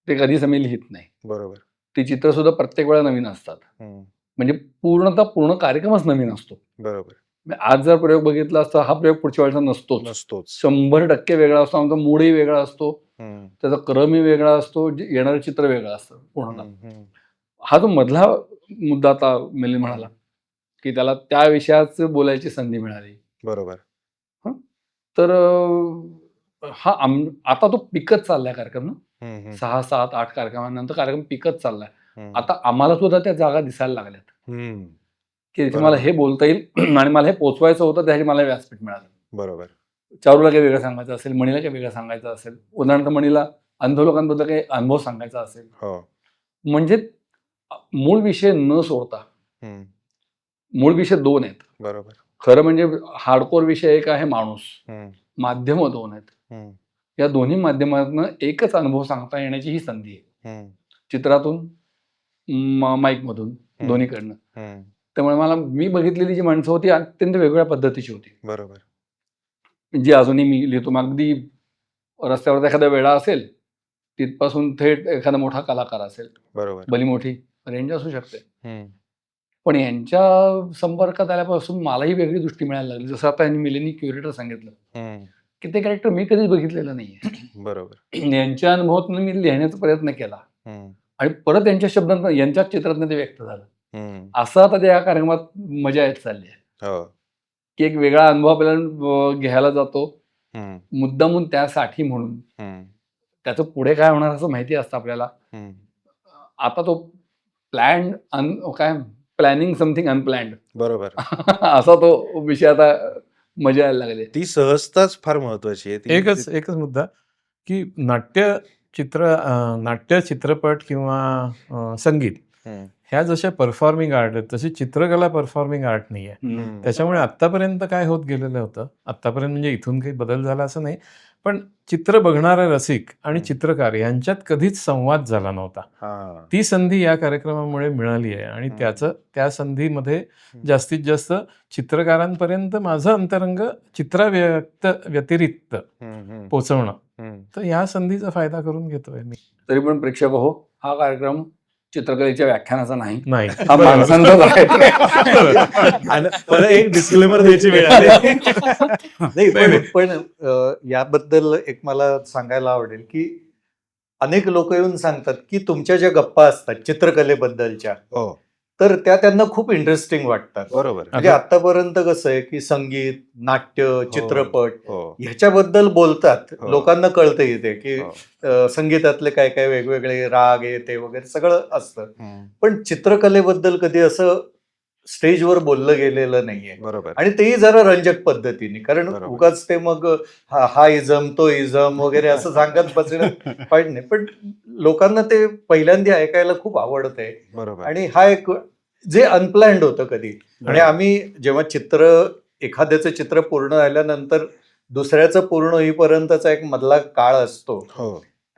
ते कधीच आम्ही लिहित नाही. बरोबर. ती चित्र सुद्धा प्रत्येक वेळा नवीन असतात. म्हणजे पूर्ण कार्यक्रमच नवीन असतो. बरोबर. म्हणजे आज जर प्रयोग बघितला असता हा प्रयोग पुढच्या वेळेचा नसतोच. 100% वेगळा असतो. आमचा मूडही वेगळा असतो. त्याचा क्रमही वेगळा असतो. येणारं चित्र वेगळं असतं पूर्ण. हा जो मधला मुद्दा आता मिलिंद म्हणाला की त्याला त्या विषयाच बोलायची संधी मिळाली. बरोबर. तर हा आता तो पिकत चाललाय कार्यक्रम ना. 6, 7, 8 कार्यक्रमानंतर कार्यक्रम पिकत चाललाय. आता आम्हाला सुद्धा त्या जागा दिसायला लागल्यात की इथे मला हे बोलता येईल आणि मला हे पोचवायचं होतं त्यासाठी मला व्यासपीठ मिळालं. बरोबर. चारूला काही वेगळं सांगायचं असेल, मणीला काही वेगळं सांगायचं असेल, उदाहरणार्थ मणीला अंध लोकांबद्दल काही अनुभव सांगायचा असेल, म्हणजे मूळ विषय न सोडता मूळ विषय 2 आहेत. बरोबर. खरं म्हणजे हार्डकोर विषय एक आहे माणूस, माध्यम 2 आहेत. या दोन्ही माध्यमातून एकच अनुभव सांगता येण्याची ही संधी आहे. चित्रातून, माईक मधून, दोन्हीकडनं. त्यामुळे मी बघितलेली जी माणसं होती अत्यंत वेगवेगळ्या पद्धतीची होती. बरोबर. जी अजूनही मी लिहितो. मग अगदी रस्त्यावर एखादा वेळा असेल तिथपासून थेट एखादा मोठा कलाकार असेल, बरोबर. भली मोठी रेंज असू शकते. पण यांच्या संपर्कात आल्यापासून मलाही वेगळी दृष्टी मिळायला लागली. जसं आता मिलिंदनी क्युरेटर सांगितलं की ते कॅरेक्टर मी कधीच बघितलेलं नाहीये. बरोबर. यांच्या अनुभवातून मी लिहिण्याचा प्रयत्न केला आणि परत यांच्या शब्दांत यांच्या चित्रातनं ते व्यक्त झालं. असं आता त्या कार्यक्रमात मजा येत चालली आहे की एक वेगळा अनुभव आपल्याला घ्यायला जातो मुद्दामून त्यासाठी म्हणून. त्याचं पुढे काय होणार असं माहिती असतं आपल्याला. आता तो प्लॅनिंग समथिंग अनप्लॅन्ड बरोबर. असा तो विषय आता मजा यायला लागली. ती सहजताच फार महत्वाची आहे. एकच मुद्दा की नाट्य चित्रपट किंवा संगीत ह्या जशा परफॉर्मिंग आर्ट आहेत तशी चित्रकला परफॉर्मिंग आर्ट नाहीये. त्याच्यामुळे आतापर्यंत काय होत गेलेलं होतं, आतापर्यंत म्हणजे इथून काही बदल झाला असं नाही, पण चित्र बघणारा रसिक आणि चित्रकार यांच्यात कधीच संवाद झाला नव्हता. ती संधी या कार्यक्रमामुळे मिळाली आहे आणि त्या संधीमध्ये जास्तीत जास्त चित्रकारांपर्यंत माझं अंतरंग व्यतिरिक्त पोचवणं, तर या संधीचा फायदा करून घेतोय मी. तरी पण प्रेक्षक हो, हा कार्यक्रम चित्रकलेच्या व्याख्यानाचा नाही, नाही हा माणसांचाच आहे. परत एक डिस्क्लेमर द्यायची वेळ आली. नाही पण याबद्दल एक मला सांगायला आवडेल की अनेक लोक येऊन सांगतात की तुमच्या ज्या गप्पा असतात चित्रकलेबद्दलच्या तर त्या त्यांना खूप इंटरेस्टिंग वाटतात. बरोबर. म्हणजे आतापर्यंत कसं आहे की संगीत, नाट्य, चित्रपट ह्याच्याबद्दल बोलतात, लोकांना कळतं इथे की संगीतातले काय काय वेगवेगळे राग ते वगैरे सगळं असतं, पण चित्रकलेबद्दल कधी असं स्टेजवर बोललं गेलेलं नाहीये. बरोबर. आणि तेही जरा रंजक पद्धतीने, कारण उगाच ते मग हा इझम तो इझम वगैरे असं सांगत बसणं पाहिजे नाही, पण लोकांना ते पहिल्यांदा ऐकायला खूप आवडतंय. बरोबर. आणि हा एक जे अनप्लॅन्ड होतं कधी, आणि आम्ही जेव्हा एखाद्याचं चित्र पूर्ण झाल्यानंतर दुसऱ्याचं पूर्ण होईपर्यंतचा एक मधला काळ असतो,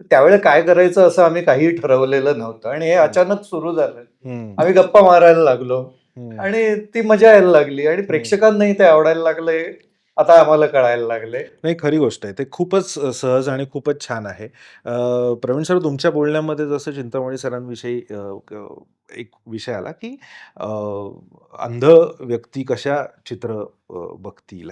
त्यावेळेला काय करायचं असं आम्ही काही ठरवलेलं नव्हतं आणि हे अचानक सुरू झालं. आम्ही गप्पा मारायला लागलो आणि ती मजा यायला लागली आणि प्रेक्षकांनाही ते आवडायला लागले, आता आम्हाला कळायला लागले. नाही, खरी गोष्ट आहे. ते खूपच सहज आणि खूपच छान आहे. प्रवीण सर, तुमच्या बोलण्यामध्ये जसं चिंतामणी सरांविषयी एक विषय आला की अंध व्यक्ती कशा चित्र बघतील,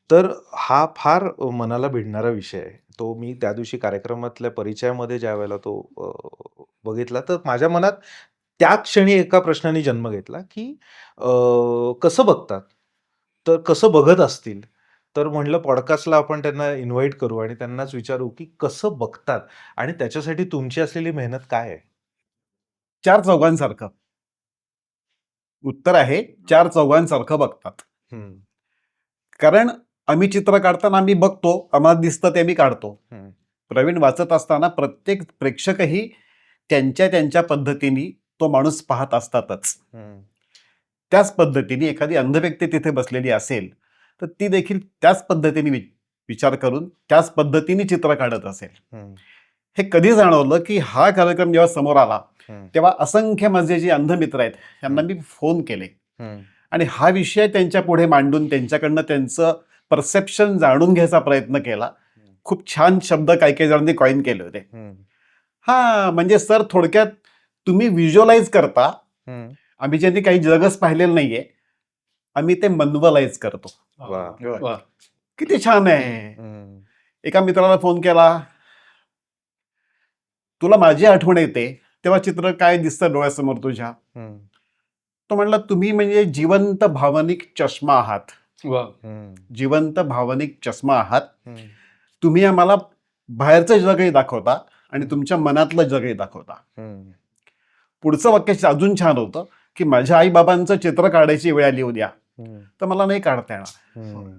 तर हा फार मनाला भिडणारा विषय आहे. तो मी त्या दिवशी कार्यक्रमातल्या परिचयामध्ये ज्या वेळेला तो बघितला तर माझ्या मनात त्या क्षणी एका प्रश्नाने जन्म घेतला की कसं बघतात, तर कसं बघत असतील, तर म्हणलं पॉडकास्टला आपण त्यांना इन्व्हाइट करू आणि त्यांनाच विचारू की कसं बघतात आणि त्याच्यासाठी तुमची असलेली मेहनत काय आहे? 4 चौघांसारखं. उत्तर आहे 4 चौघांसारखं बघतात. हम्म, कारण आम्ही चित्र काढताना आम्ही बघतो, आम्हाला दिसतं ते आम्ही काढतो. हम्म, प्रवीण वाचत असताना प्रत्येक प्रेक्षकही त्यांच्या त्यांच्या पद्धतीने तो माणूस पाहत असतातच. हम्म, त्याच पद्धतीने एखादी अंध व्यक्ती तिथे बसलेली असेल तर ती देखील त्याच पद्धतीने विचार करून त्याच पद्धतीने चित्र काढत असेल. हम्म, हे कधी जाणवलं की हा कार्यक्रम जेव्हा समोर आला हम्म, तेव्हा असंख्य माझे जे अंध मित्र आहेत त्यांना मी फोन केले हम्म, आणि हा विषय त्यांच्या पुढे मांडून त्यांच्याकडनं त्यांचं परसेप्शन जाणून घ्यायचा प्रयत्न केला. खूप छान शब्द काही काही जणांनी कॉइन केले होते. हम्म, हा म्हणजे सर थोडक्यात तुम्ही व्हिज्युअलाइज करता, हम्म. आम्ही ज्यांनी काही जगच पाहिलेलं नाहीये आम्ही ते मनवलाइज करतो. वा. वा. किती छान आहे. हम्म, एका मित्राला फोन केला, तुला माझी आठवण येते तेव्हा चित्र काय दिसतं डोळ्यासमोर तुझ्या? हम्म, तो म्हणला तुम्ही म्हणजे जिवंत भावनिक चष्मा आहात. वा. हम्म, जिवंत भावनिक चष्मा आहात. हम्म, तुम्ही आम्हाला बाहेरचं जगही दाखवता आणि तुमच्या मनातलं जगही दाखवता. हम्म, पुढचं वाक्य अजून छान होतं की माझ्या आईबाबांचं चित्र काढायची वेळ आली उद्या हम्म, तर मला नाही काढता येणार. हम्म,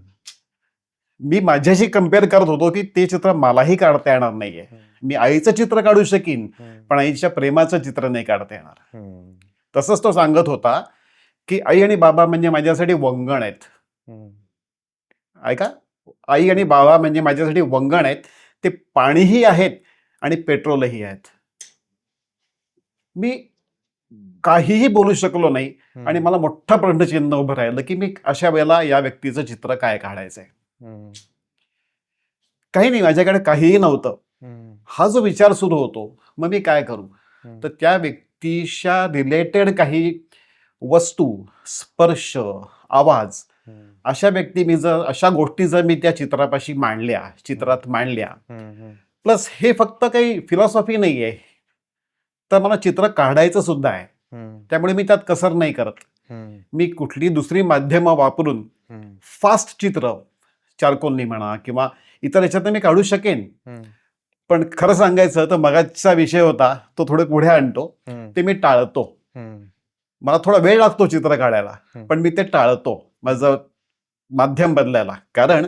मी माझ्याशी कम्पेअर करत होतो की ते चित्र मलाही काढता येणार नाहीये. मी आईचं चित्र काढू शकीन हम्म, पण आईच्या प्रेमाचं चित्र नाही काढता येणार. हम्म, तसंच तो सांगत होता की आई आणि बाबा म्हणजे माझ्यासाठी वंगण आहेत. हम्म, ऐका, आई आणि बाबा म्हणजे माझ्यासाठी वंगण आहेत. ते पाणीही आहेत आणि पेट्रोलही आहेत. मी काहीही बोलू शकलो नाही आणि मला मोठा प्रश्नचिन्ह उभं राहिलं की मी अशा वेळेला या व्यक्तीचं चित्र काय काढायचंय. हम्म, काही नाही, माझ्याकडे काहीही नव्हतं. हम्म, हा जो विचार सुरू होतो मग मी काय करू. तर त्या व्यक्तीच्या रिलेटेड काही वस्तू, स्पर्श, आवाज हम्म, अशा अशा गोष्टी जर मी त्या चित्रापाशी मांडल्या, चित्रात मांडल्या, हम्म, प्लस हे फक्त काही फिलॉसॉफी नाही आहे, तर मला चित्र काढायचं सुद्धा आहे. हम्म, त्यामुळे मी त्यात कसर नाही करत. हम्म, मी कुठली दुसरी माध्यमं वापरून हम्म, फास्ट चित्र, चारकोनी म्हणा किंवा इतर याच्यात मी काढू शकेन. हम्म, पण खरं सांगायचं तर मगाचा विषय होता तो थोडे पुढे आणतो, हम्म, ते मी टाळतो. हम्म, मला थोडा वेळ लागतो चित्र काढायला हम्म. पण मी ते टाळतो माझं माध्यम बदलायला. कारण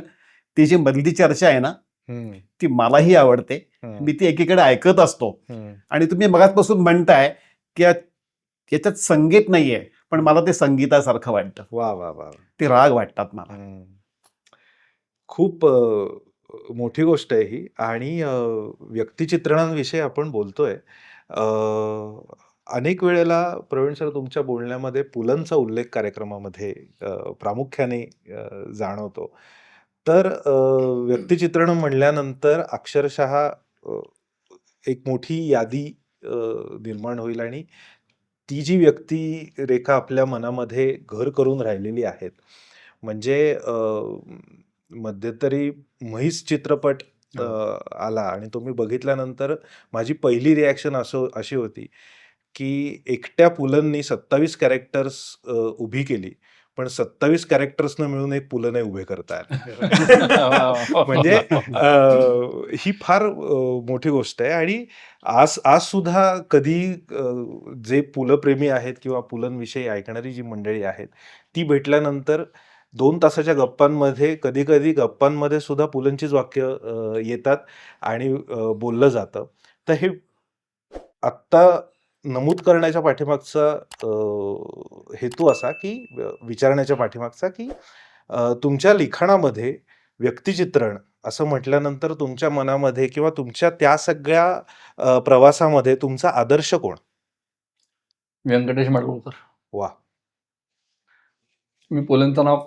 ती जी मधली चर्चा आहे ना हम्म, ती मलाही आवडते. हम्म, मी ती एकीकडे ऐकत असतो हम्म, आणि तुम्ही मगाचपासून म्हणताय की याच्यात संगीत नाहीये पण मला ते संगीतासारखं वाटतं. वा वा वा. ते राग वाटतात मला. हम्म. खूप मोठी गोष्ट आहे ही आणि व्यक्तिचित्रणांविषयी आपण बोलतोय. अनेक वेळेला प्रवीण सर तुमच्या बोलण्यामध्ये पुलंचा उल्लेख कार्यक्रमामध्ये प्रामुख्याने जाणवतो. तर व्यक्तिचित्रण म्हणल्यानंतर अक्षरशः एक मोठी यादी निर्माण होईल आणि ती जी व्यक्तिरेखा आपल्या मनामध्ये घर करून राहिलेली आहेत. म्हणजे मध्यंतरी म्हैस चित्रपट आला आणि तो मी बघितल्यानंतर माझी पहिली रिॲक्शन अशी होती की एकट्या पुलंनी 27 कॅरेक्टर्स उभी केली पण 27 कॅरेक्टर्सनं मिळून एक पुलं नाही उभे करता आले. म्हणजे ही फार मोठी गोष्ट आहे आणि आज सुद्धा कधी जे पुलंप्रेमी आहेत किंवा पुलंविषयी ऐकणारी जी मंडळी आहेत ती भेटल्यानंतर 2 तासाच्या गप्पांमध्ये कधी गप्पांमध्ये सुद्धा पुलंचीच वाक्य येतात आणि बोललं जातं. तर हे आत्ता नमूद करण्याच्या पाठीमागचा हेतू असा की विचारण्याच्या पाठीमागचा की तुमच्या लिखाणामध्ये व्यक्तिचित्रण असं म्हटल्यानंतर तुमच्या मनामध्ये किंवा तुमच्या त्या सगळ्या प्रवासामध्ये तुमचा आदर्श कोण? व्यंकटेश माडगूळकर. वा. मी पुलंचं नाव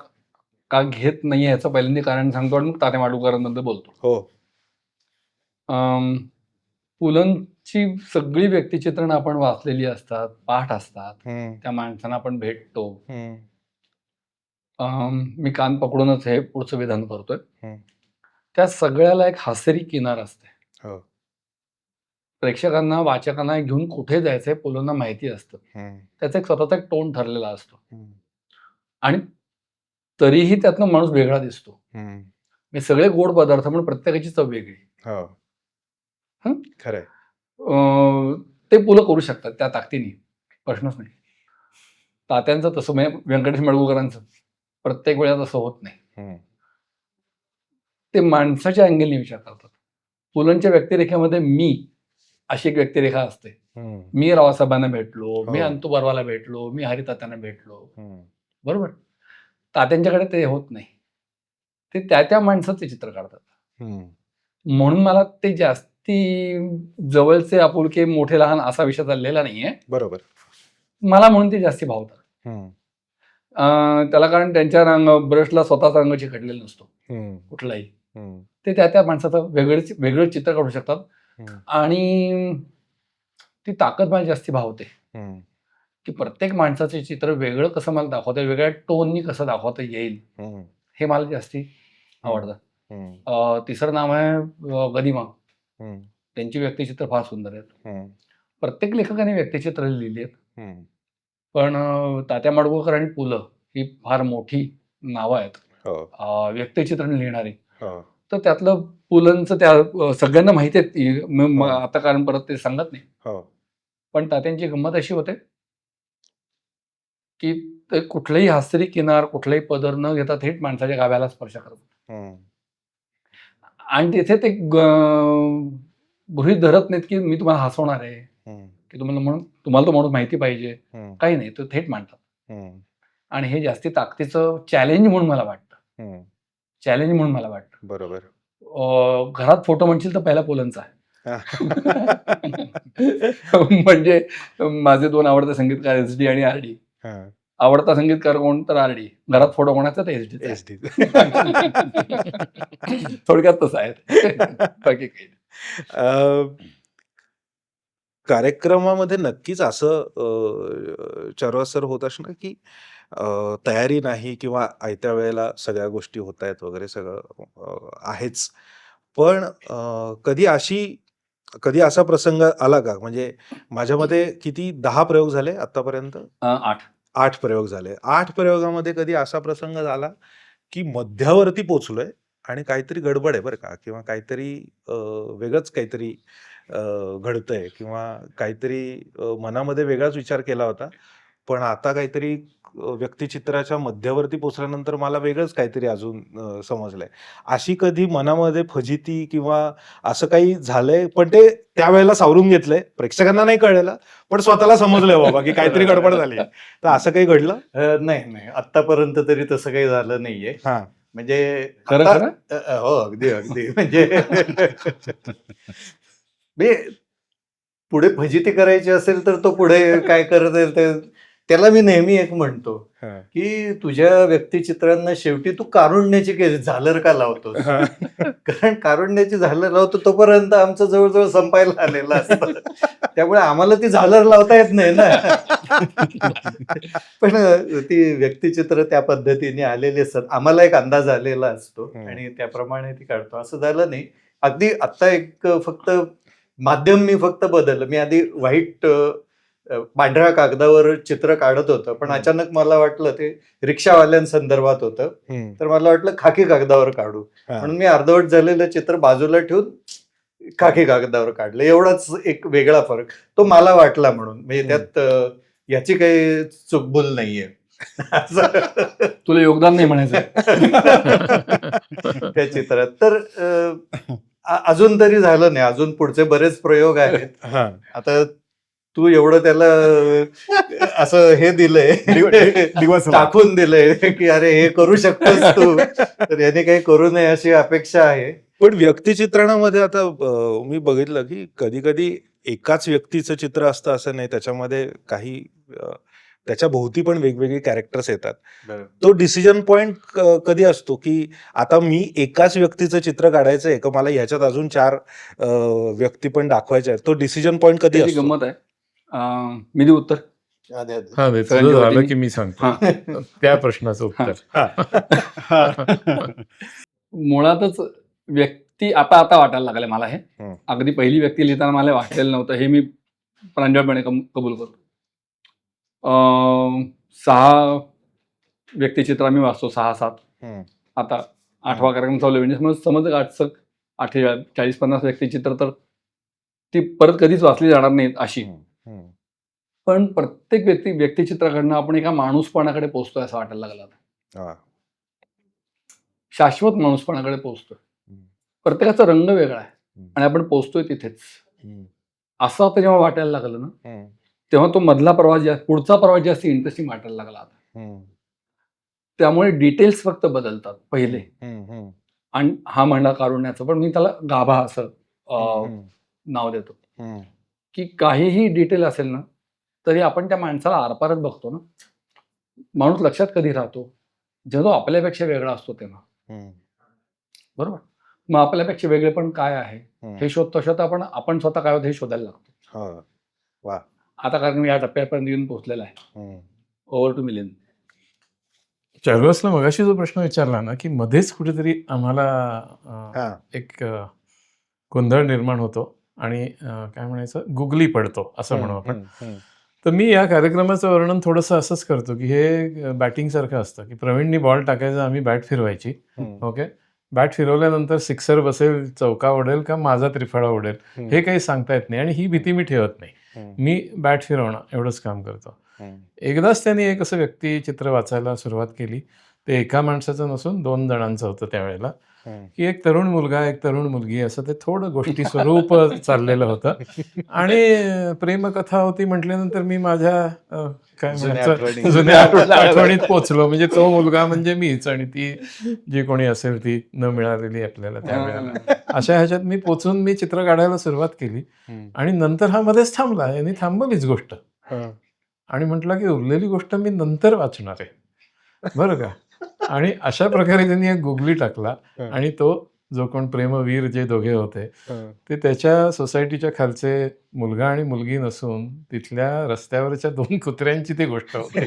का घेत नाहीये याचं पहिल्यांदा कारण सांगतो आणि मग तात्या माडगूळकरांबद्दल बोलतो. हो. पुलंची सगळी व्यक्तिचित्रण आपण वाचलेली असतात, पाठ असतात, त्या माणसांना आपण भेटतो. मी कान पकडूनच हे पुढचं विधान करतोय. त्या सगळ्याला एक हासेरी किनार असते. हो. प्रेक्षकांना, वाचकांना घेऊन कुठे जायचंय पुलंना माहिती असतं. त्याचा एक स्वतःचा एक टोन ठरलेला असतो आणि तरीही त्यातनं माणूस वेगळा दिसतो. म्हणजे सगळे गोड पदार्थ पण प्रत्येकाची चव वेगळी. हं? खरंय. ते पुलं करू शकतात त्या ताकदीने, प्रश्नच नाही. तात्यांचं तसं म्हणजे व्यंकटेश माडगूळकरांचं प्रत्येक वेळेला तसं होत नाही. ते माणसाच्या अँगलने विचार करतात. पुलंच्या व्यक्तिरेखेमध्ये मी अशी एक व्यक्तिरेखा असते. मी रावसाहेबांना भेटलो, मी अंतू बर्वाला भेटलो, मी हरितात्यांना भेटलो, बरोबर. तात्यांच्याकडे ते होत नाही. ते त्या माणसाचे चित्र काढतात. म्हणून मला ते जास्ती जवळचे आपुलके मोठे लहान असा विषय चाललेला नाहीये. बरोबर. मला म्हणून ते जास्ती भावतात. त्याला कारण त्यांच्या ब्रशला स्वतःचा रंग चिकटलेला नसतो कुठलाही. ते त्या माणसाचं वेगळं चित्र काढू शकतात. आणि ती ताकद मला जास्ती भावते की प्रत्येक माणसाचे चित्र वेगळं कसं मला दाखवता येईल, वेगळ्या टोननी कसं दाखवता येईल, हे मला जास्ती आवडतं. तिसरं नाव आहे गदिमा. त्यांची व्यक्तिचित्र फार सुंदर आहेत. प्रत्येक लेखकाने व्यक्तिचित्र लिहिली आहेत, पण तात्या माडगूळकर आणि पु ल ही फार मोठी नावं आहेत व्यक्तिचित्र लिहिणारी. तर त्यातलं पुलंचं त्या सगळ्यांना माहिती आहे आता, कारण परत ते सांगत नाही. पण तात्यांची गंमत अशी होते की ते कुठलंही हास्यरी किनार, कुठलाही पदर न घेता थेट माणसाच्या गाभ्याला स्पर्श करतात. आणि तिथे ते गृहीत धरत नाहीत की मी तुम्हाला हसवणार आहे, की तुम्हाला तो माणूस माहिती पाहिजे, काही नाही, तो थेट मांडतात. आणि हे जास्ती ताकदीचं चॅलेंज म्हणून मला वाटतं. बरोबर. घरात फोटो म्हणशील तर पहिला पुलंचा आहे. म्हणजे माझे 2 आवडते संगीतकार SD आणि RD. आवडता संगीतकार कोण तर RD, घरात फोटो कोणाचा तर SD. थोडक्यात तसं आहे. बाकी काही कार्यक्रमामध्ये नक्कीच असं चरवासर होत असणार की तयारी नाही किंवा आयत्या वेळेला सगळ्या गोष्टी होत आहेत वगैरे, सगळं आहेच. पण कधी असा प्रसंग आला का? म्हणजे माझ्या मते किती 10 प्रयोग झाले आतापर्यंत? 8 प्रयोग झाले. 8 प्रयोगामध्ये कधी असा प्रसंग झाला की मध्यावरती पोचलोय आणि काहीतरी गडबड आहे बरं का, किंवा काहीतरी वेगळंच काहीतरी घडतंय, किंवा काहीतरी मनामध्ये वेगळाच विचार केला होता, पण आता काहीतरी व्यक्तिचित्राच्या मध्यवर्ती पोचल्यानंतर मला वेगळंच काहीतरी अजून समजलंय. अशी कधी मनामध्ये फजिती किंवा असं काही झालंय, पण ते त्यावेळेला सावरून घेतलंय, प्रेक्षकांना नाही कळलेलं पण स्वतःला समजलंय बाबा की काहीतरी गडबड झाली, तर असं काही घडलं? नाही, आतापर्यंत तरी तसं काही झालं नाहीये. म्हणजे खरं हो, अगदी म्हणजे पुढे फजिती करायची असेल तर तो पुढे काय करत आहे त्याला मी नेहमी एक म्हणतो की तुझ्या व्यक्तिचित्रांना शेवटी तू कारुण्याची झालर का लावतो? कारण कारुण्याची झालर लावतो तोपर्यंत आमचं जवळजवळ संपायला आलेलं असतं, त्यामुळे आम्हाला ती झालर लावता येत नाही ना. पण ती व्यक्तिचित्र त्या पद्धतीने आलेली असतात, आम्हाला एक अंदाज आलेला असतो आणि त्याप्रमाणे ती काढतो. असं झालं नाही. अगदी आता एक फक्त माध्यम मी फक्त बदललं. मी आधी व्हाईट पांढऱ्या कागदावर चित्र काढत होतं, पण अचानक मला वाटलं ते रिक्षावाल्यांसंदर्भात होतं, तर मला वाटलं खाकी कागदावर काढू, म्हणून मी अर्धवट झालेलं चित्र बाजूला ठेवून खाकी कागदावर काढलं. एवढाच एक वेगळा फरक तो मला वाटला म्हणून. म्हणजे त्यात याची काही चुकबुल नाहीये. तुला योगदान नाही म्हणायचं त्या चित्रात. तर अजून तरी झालं नाही, अजून पुढचे बरेच प्रयोग आहेत. आता तू एवढं त्याला असं हे दिलंय, दिवस टाकून दिलंय की अरे हे करू शकतोस तू, तर याने काही करू नये अशी अपेक्षा आहे. पण व्यक्तिचित्रणामध्ये आता मी बघितलं की कधी कधी एकाच व्यक्तीचं चित्र असतं असं नाही, त्याच्यामध्ये काही त्याच्या भोवती पण वेगवेगळे कॅरेक्टर्स येतात. तो डिसिजन पॉइंट कधी असतो की आता मी एकाच व्यक्तीचं चित्र काढायचं आहे का मला ह्याच्यात अजून 4 व्यक्ती पण दाखवायच्या आहेत? तो डिसिजन पॉइंट कधी असतो? गंमत आहे. मी देऊ उत्तर? झालं की मी सांगतो त्या प्रश्नाचं उत्तर. मुळातच व्यक्ती आता वाटायला लागले मला हे. अगदी पहिली व्यक्ती लिहिताना मला वाटलेलं नव्हतं, हे मी प्रांजळपणे कबूल करतो. 6 व्यक्तिचित्र आम्ही वाचतो 6-7. आता 8वा कार्यक्रम चालू आहे म्हणजे समज 40-50 व्यक्तिचित्र तर ती परत कधीच वाचली जाणार नाहीत अशी. पण प्रत्येक व्यक्तिचित्राकडनं आपण एका माणूसपणाकडे पोहोचतोय असं वाटायला लागलं आता. शाश्वत माणूसपणाकडे पोहोचतोय. प्रत्येकाचा रंग वेगळा आहे आणि आपण पोहोचतोय तिथेच असं आता जेव्हा वाटायला लागलं ना, तेव्हा तो मधला प्रवास पुढचा प्रवास जास्त इंटरेस्टिंग वाटायला लागला आता. त्यामुळे डिटेल्स फक्त बदलतात पहिले. आणि हा म्हणला कारुण्याचं, पण मी त्याला गाभा असं नाव देतो, की काहीही डिटेल असेल ना तरी आपण त्या माणसाला आरपारच बघतो ना. माणूस लक्षात कधी राहतो जेव्हा तो आपल्यापेक्षा वेगळा असतो तेव्हा. बरोबर. मग आपल्यापेक्षा वेगळे पण काय आहे हे शोधता आपण स्वतः काय होतं हे शोधायला लागतो. आता कारण मी या टप्प्यापर्यंत येऊन पोहोचलेला आहे. Over to Milind. चार्ल्सला मगाशी जो प्रश्न विचारला ना, की मध्येच कुठेतरी आम्हाला एक गोंधळ निर्माण होतो आणि काय म्हणायचं, गुगली पडतो असं म्हणू आपण. तर मी या कार्यक्रमाचं वर्णन थोडंसं असंच करतो, की हे बॅटिंग सारखं असतं, की प्रवीणनी बॉल टाकायचा, आम्ही बॅट फिरवायची. ओके. बॅट फिरवल्यानंतर सिक्सर बसेल, चौका उडेल का माझा त्रिफळा उडेल हे काही सांगता येत नाही आणि ही भीती मी ठेवत नाही. मी बॅट फिरवणं एवढंच काम करतो. एकदाच त्यांनी एक असं व्यक्तिचित्र वाचायला सुरुवात केली. ते एका माणसाचं नसून 2 जणांचं होतं त्यावेळेला, की एक तरुण मुलगा, एक तरुण मुलगी असं ते थोडं गोष्टी स्वरूप चाललेलं होतं आणि प्रेमकथा होती म्हटल्यानंतर मी माझ्या काय म्हणायचं जुन्या आठवणीत पोचलो. म्हणजे तो मुलगा म्हणजे मीच आणि ती जी कोणी असेल ती न मिळालेली आपल्याला त्यावेळेला. अशा ह्याच्यात मी पोचून मी चित्र काढायला सुरुवात केली आणि नंतर हा मध्येच थांबला. यांनी थांबवलीच गोष्ट आणि म्हटलं की उरलेली गोष्ट मी नंतर वाचणार आहे बरं का. आणि अशा प्रकारे त्यांनी एक गुगली टाकला आणि तो जो कोण प्रेमवीर जे दोघे होते ते त्याच्या सोसायटीच्या खालचे मुलगा आणि मुलगी नसून तिथल्या रस्त्यावरच्या 2 कुत्र्यांची ती गोष्ट होती.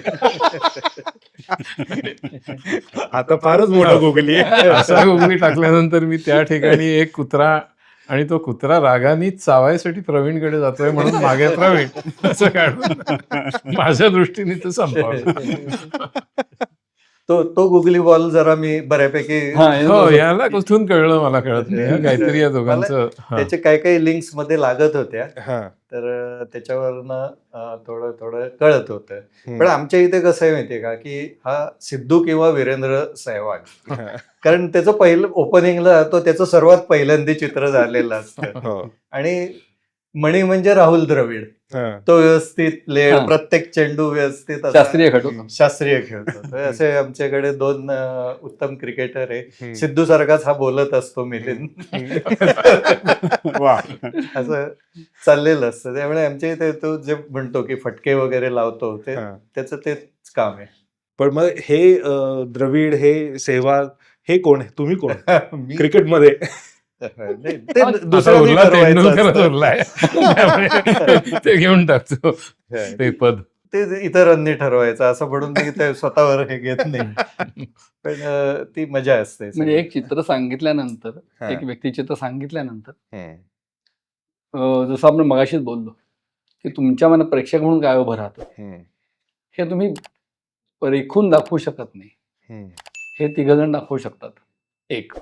आता फारच मोठा गुगली आहे. असा गुगली टाकल्यानंतर मी त्या ठिकाणी एक कुत्रा आणि तो कुत्रा रागाने चावायसाठी प्रवीणकडे जातोय म्हणून मागे प्रवीण असं काढून माझ्या दृष्टीने तो संपवला. तो गुगली बॉल जरा मी बऱ्यापैकी हो, याला कुठून कळलं मला कळत नाही. काहीतरी या दोघांचं त्याचे काही लिंक्स मध्ये लागत होत्या, तर त्याच्यावरनं थोडं कळत होतं. पण आमच्या इथे कसं आहे माहितीये का, की हा सिद्धू किंवा वीरेंद्र सहवाग, कारण त्याचं पहिलं ओपनिंगला तो त्याचं सर्वात पहिल्यांदा चित्र झालेलं असतं आणि मणी म्हणजे राहुल द्रविड. तो व्यवस्थित प्लेयर, प्रत्येक चेंडू व्यवस्थित शास्त्रीय खेळतो. असे आमच्याकडे 2 उत्तम क्रिकेटर आहे. सिद्धू सारखाच हा बोलत असतो मिलिंद. असं चाललेलं असतं. त्यामुळे आमच्या इथे तो जे म्हणतो की फटके वगैरे लावतो ते त्याचं तेच काम आहे. पण मग हे द्रविड, हे सहवाग, हे कोण आहे? तुम्ही कोण क्रिकेटमध्ये? ते घेऊन टाकतो ते पद, ते इतरांनी ठरवायचं असं म्हणून मी ते स्वतःवर हे घेत नाही. पण ती मजा असते. म्हणजे एक चित्र सांगितल्यानंतर, एक व्यक्तिचित्र सांगितल्यानंतर, जसं आपण मगाशीच बोललो की तुमच्या मनात प्रेक्षक म्हणून काय उभं राहतं हे तुम्ही रेखून दाखवू शकत नाही. हे 3 जण दाखवू शकतात. एक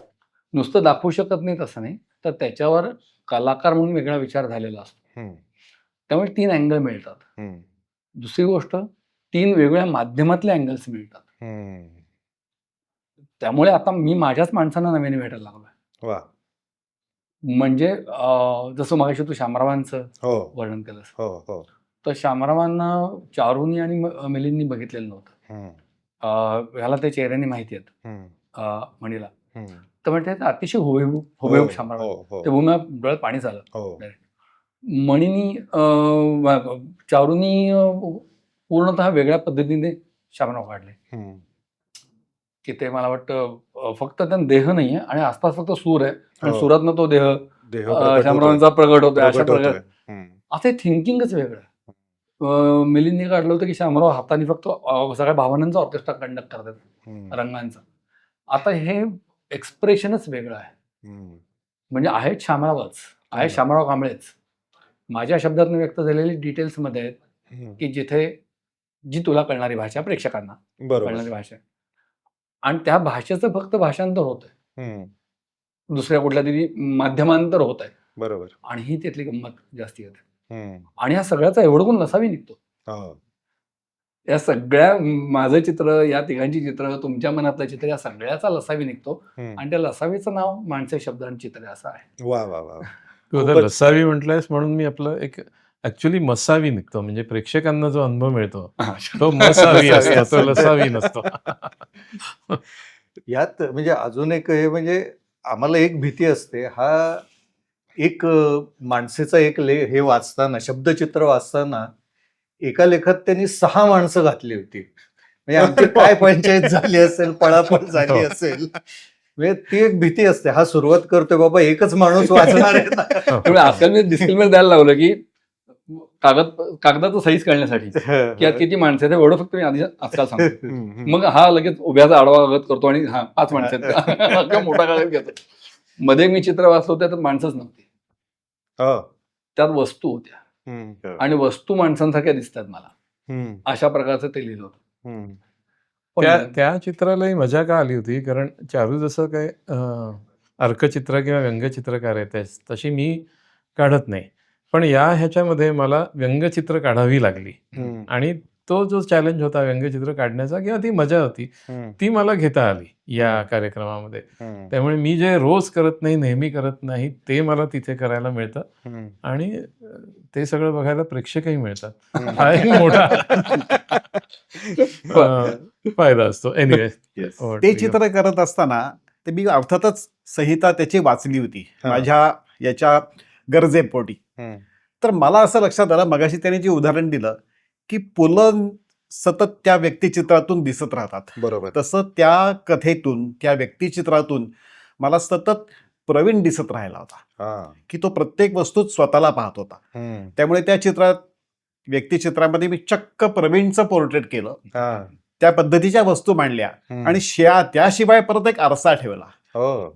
नुसतं दाखवू शकत नाही तसं नाही, तर त्याच्यावर कलाकार म्हणून वेगळा विचार झालेला असतो. त्यामुळे 3 अँगल मिळतात. दुसरी गोष्ट 3 वेगवेगळ्या माध्यमातले अँगल्स मिळतात. त्यामुळे आता मी माझ्याच माणसांना नव्याने भेटायला लागलोय. म्हणजे जसं मगाशी तू शामरावांचं वर्णन केलंस, तर शामरावांना चारूनी आणि मिलिंदनी बघितलेलं नव्हतं. ह्याला ते चेहऱ्याने माहिती आहेत म्हणीला. तर म्हणजे अतिशय हुबेहूब शामराव. ते भूमी डोळ्यात पाणी झालं. मणीनी चारूनी पूर्णतः वेगळ्या पद्धतीने शामराव काढले, की ते मला वाटतं फक्त त्यांना देह नाहीये आणि आसपास फक्त सूर आहे आणि सुरातनं तो देह शामरावांचा प्रगट होतोय. अशा प्रकारे असं थिंकिंगच वेगळं. मिलिंदने काढलं होतं की शामराव हाताने फक्त सगळ्या भावनांचा ऑर्केस्ट्रा कंडक्ट करतात रंगांचा. आता हे एक्सप्रेशनच वेगळं आहे. म्हणजे आहेत शामरावच, आहे शामराव कांबळेच माझ्या शब्दातून व्यक्त झालेले डिटेल्स मध्ये आहेत, की जिथे जी तुला कळणारी भाषा, प्रेक्षकांना बरोबर. कळणारी भाषा, आणि त्या भाषेचं फक्त भाषांतर होत आहे, हम्म, दुसऱ्या कुठल्या तरी माध्यमांतर होत आहे, बरोबर. आणि ही त्यातली गंमत जास्ती होते. हम्म, आणि ह्या सगळ्याचा एवढं कोण लसावी निघतो. हो. या सगळ्या, माझं चित्र, या तिघांची चित्र, तुमच्या मनातलं चित्र, या सगळ्याचा लसावी निघतो. हम्म. आणि त्या लसावीचं नाव माणसे, शब्द आणि चित्र असं आहे. वा वा वा. तू आता खूपच- लसावी म्हटलंयस म्हणून मी आपलं एक ऍक्च्युली मसावी निघतो, म्हणजे प्रेक्षकांना जो अनुभव मिळतो तो मसावी असतो, तो लसावी नसतो. यात म्हणजे अजून एक हे म्हणजे आम्हाला एक भीती असते, हा एक माणसेचा एक हे वाचताना, शब्दचित्र वाचताना एका लेखात त्यांनी 6 माणसं घातली होती. म्हणजे आमची काय पंचायत झाली असेल, पळापळ झाली असेल, म्हणजे ती एक भीती असते. हा सुरुवात करतोय बाबा, एकच माणूस वाचणार आहे ना. त्यामुळे आजकाल मी डिस्क्लेमर द्यायला लावलं की कागदाचं साईज कळण्यासाठी की यात किती माणसं आहेत एवढं फक्त मी आधी आजकाल सांगतो. हम्म, हम्म. मग हा लगेच उभ्याचा आडवा कागद करतो आणि 5 माणसं आहेत किंवा मोठा कागद घेतो. मध्ये मी चित्र वाचलो त्यात माणसंच नव्हती, हो. त्यात वस्तू होत्या, हम्म, आणि वस्तू माणसांसारख्या दिसतात मला, हम्म, अशा प्रकारचं ते लिहिलं होतं. हम्म. त्या चित्रालाही मजा का आली होती, कारण चारू जसं काय अर्कचित्र किंवा व्यंगचित्रकार आहे तशी मी काढत नाही, पण ह्याच्यामध्ये मला व्यंगचित्र काढावी लागली. हम्म, आणि तो जो चॅलेंज होता व्यंगचित्र काढण्याचा, किंवा ती मजा होती, हम्म, ती मला घेता आली या कार्यक्रमामध्ये. हम्म, त्यामुळे मी जे रोज करत नाही, नेहमी करत नाही, ते मला तिथे करायला मिळतं, हम्म. आणि ते सगळं बघायला प्रेक्षकही मिळतात. हम्म. हा एक मोठा फायदा असतो. एनिवे, ते चित्र करत असताना ते मी अर्थातच संहिता त्याची वाचली होती हा. माझ्या याच्या गरजेपोटी. हम्म. तर मला असं लक्षात आलं, मगाशी त्याने जे उदाहरण दिलं की पुलं सतत त्या व्यक्तिचित्रातून दिसत राहतात, बरोबर. तसं त्या कथेतून, त्या व्यक्तिचित्रातून मला सतत प्रवीण दिसत राहिला होता, हा. की तो प्रत्येक वस्तूत स्वतःला पाहत होता. हम्म. त्यामुळे त्या व्यक्तिचित्रामध्ये मी चक्क प्रवीणचं पोर्ट्रेट केलं, हा. त्या पद्धतीच्या वस्तू मांडल्या, हम्म. आणि त्याशिवाय परत एक आरसा ठेवला. हो.